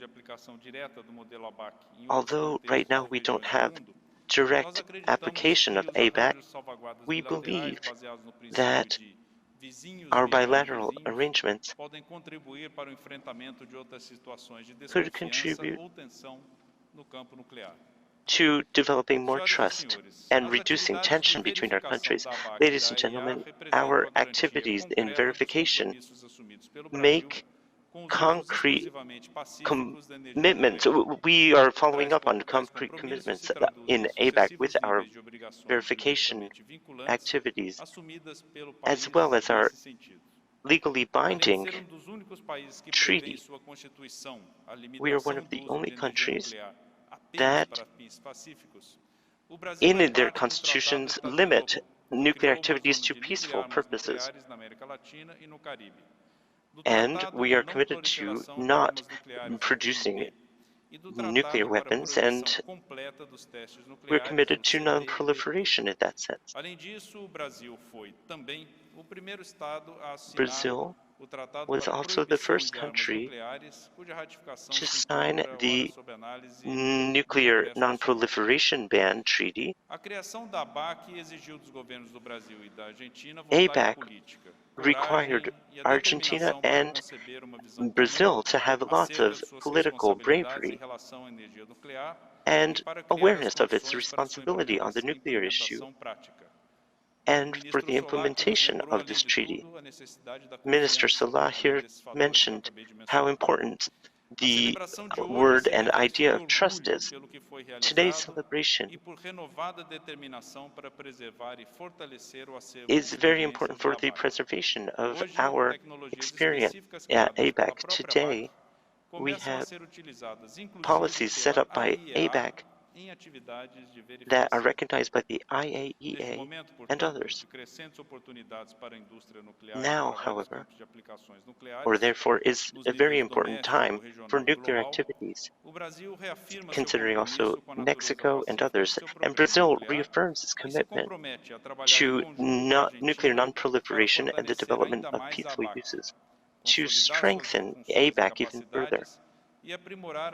Although right now we don't have direct application of ABACC, we believe that our bilateral arrangements could contribute to developing more trust and reducing tension between our countries. Ladies and gentlemen, our activities in verification make concrete commitments. We are following up on concrete commitments in ABACC with our verification activities, as well as our legally binding treaty. We are one of the only countries that, in their constitutions, limit nuclear activities to peaceful purposes. And we are committed to not producing nuclear weapons, and we're committed to non-proliferation in that sense. Brazil was also the first country to sign the Nuclear Non-Proliferation Ban Treaty. ABACC required Argentina and Brazil to have lots of political bravery and awareness of its responsibility on the nuclear issue and for the implementation of this treaty. Minister Salah here mentioned how important the word and idea of trust is. Today's celebration is very important for the preservation of our experience at ABACC. Today, we have policies set up by ABACC that are recognized by the IAEA and others. Now, however, or therefore, is a very important time for nuclear activities, considering also Mexico and others. And Brazil reaffirms its commitment to nuclear non-proliferation and the development of peaceful uses, to strengthen ABACC even further,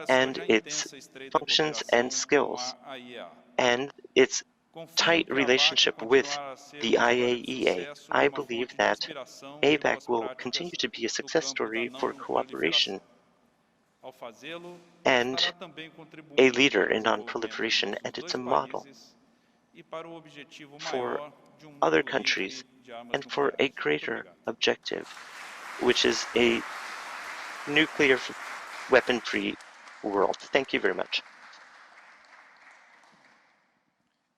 and its functions and skills, and its tight relationship with the IAEA. I believe that ABACC will continue to be a success story for cooperation and a leader in non-proliferation, and it's a model for other countries and for a greater objective, which is a nuclear weapon-free world. Thank you very much.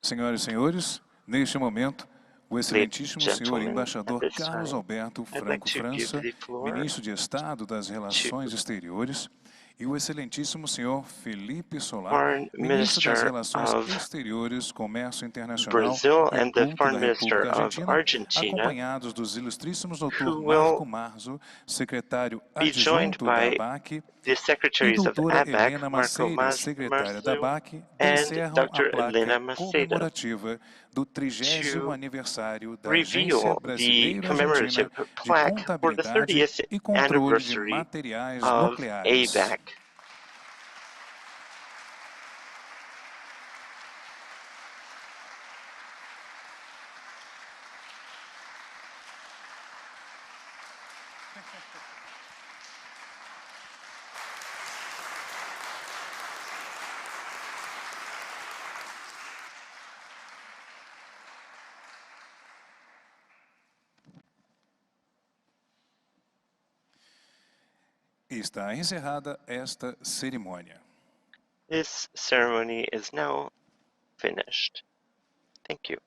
Senhoras e senhores, neste momento, o excelentíssimo senhor embaixador Carlos Alberto Franco França, ministro de Estado das Relações Exteriores, e o excelentíssimo senhor Felipe Solá, Foreign ministro das Minister Relações of Exteriores, Comércio Internacional Brazil e and the Culto Foreign da Minister República of Argentina, Argentina, acompanhados dos ilustríssimos doutor who Marco will Marzo, secretário be joined adjunto da by ABACC, the e secretaries of doutora ABACC, Helena Marco Maceira, secretária da Marzo, ABACC, and encerram a Dr. Helena placa Maceira comemorativa do 30º to aniversário da Agência reveal the Brasileira-Argentina commemorative de plaque for the Contabilidade 30th e Controle de anniversary Materiais of Nucleares. ABACC. Está encerrada esta cerimônia. This ceremony is now finished. Thank you.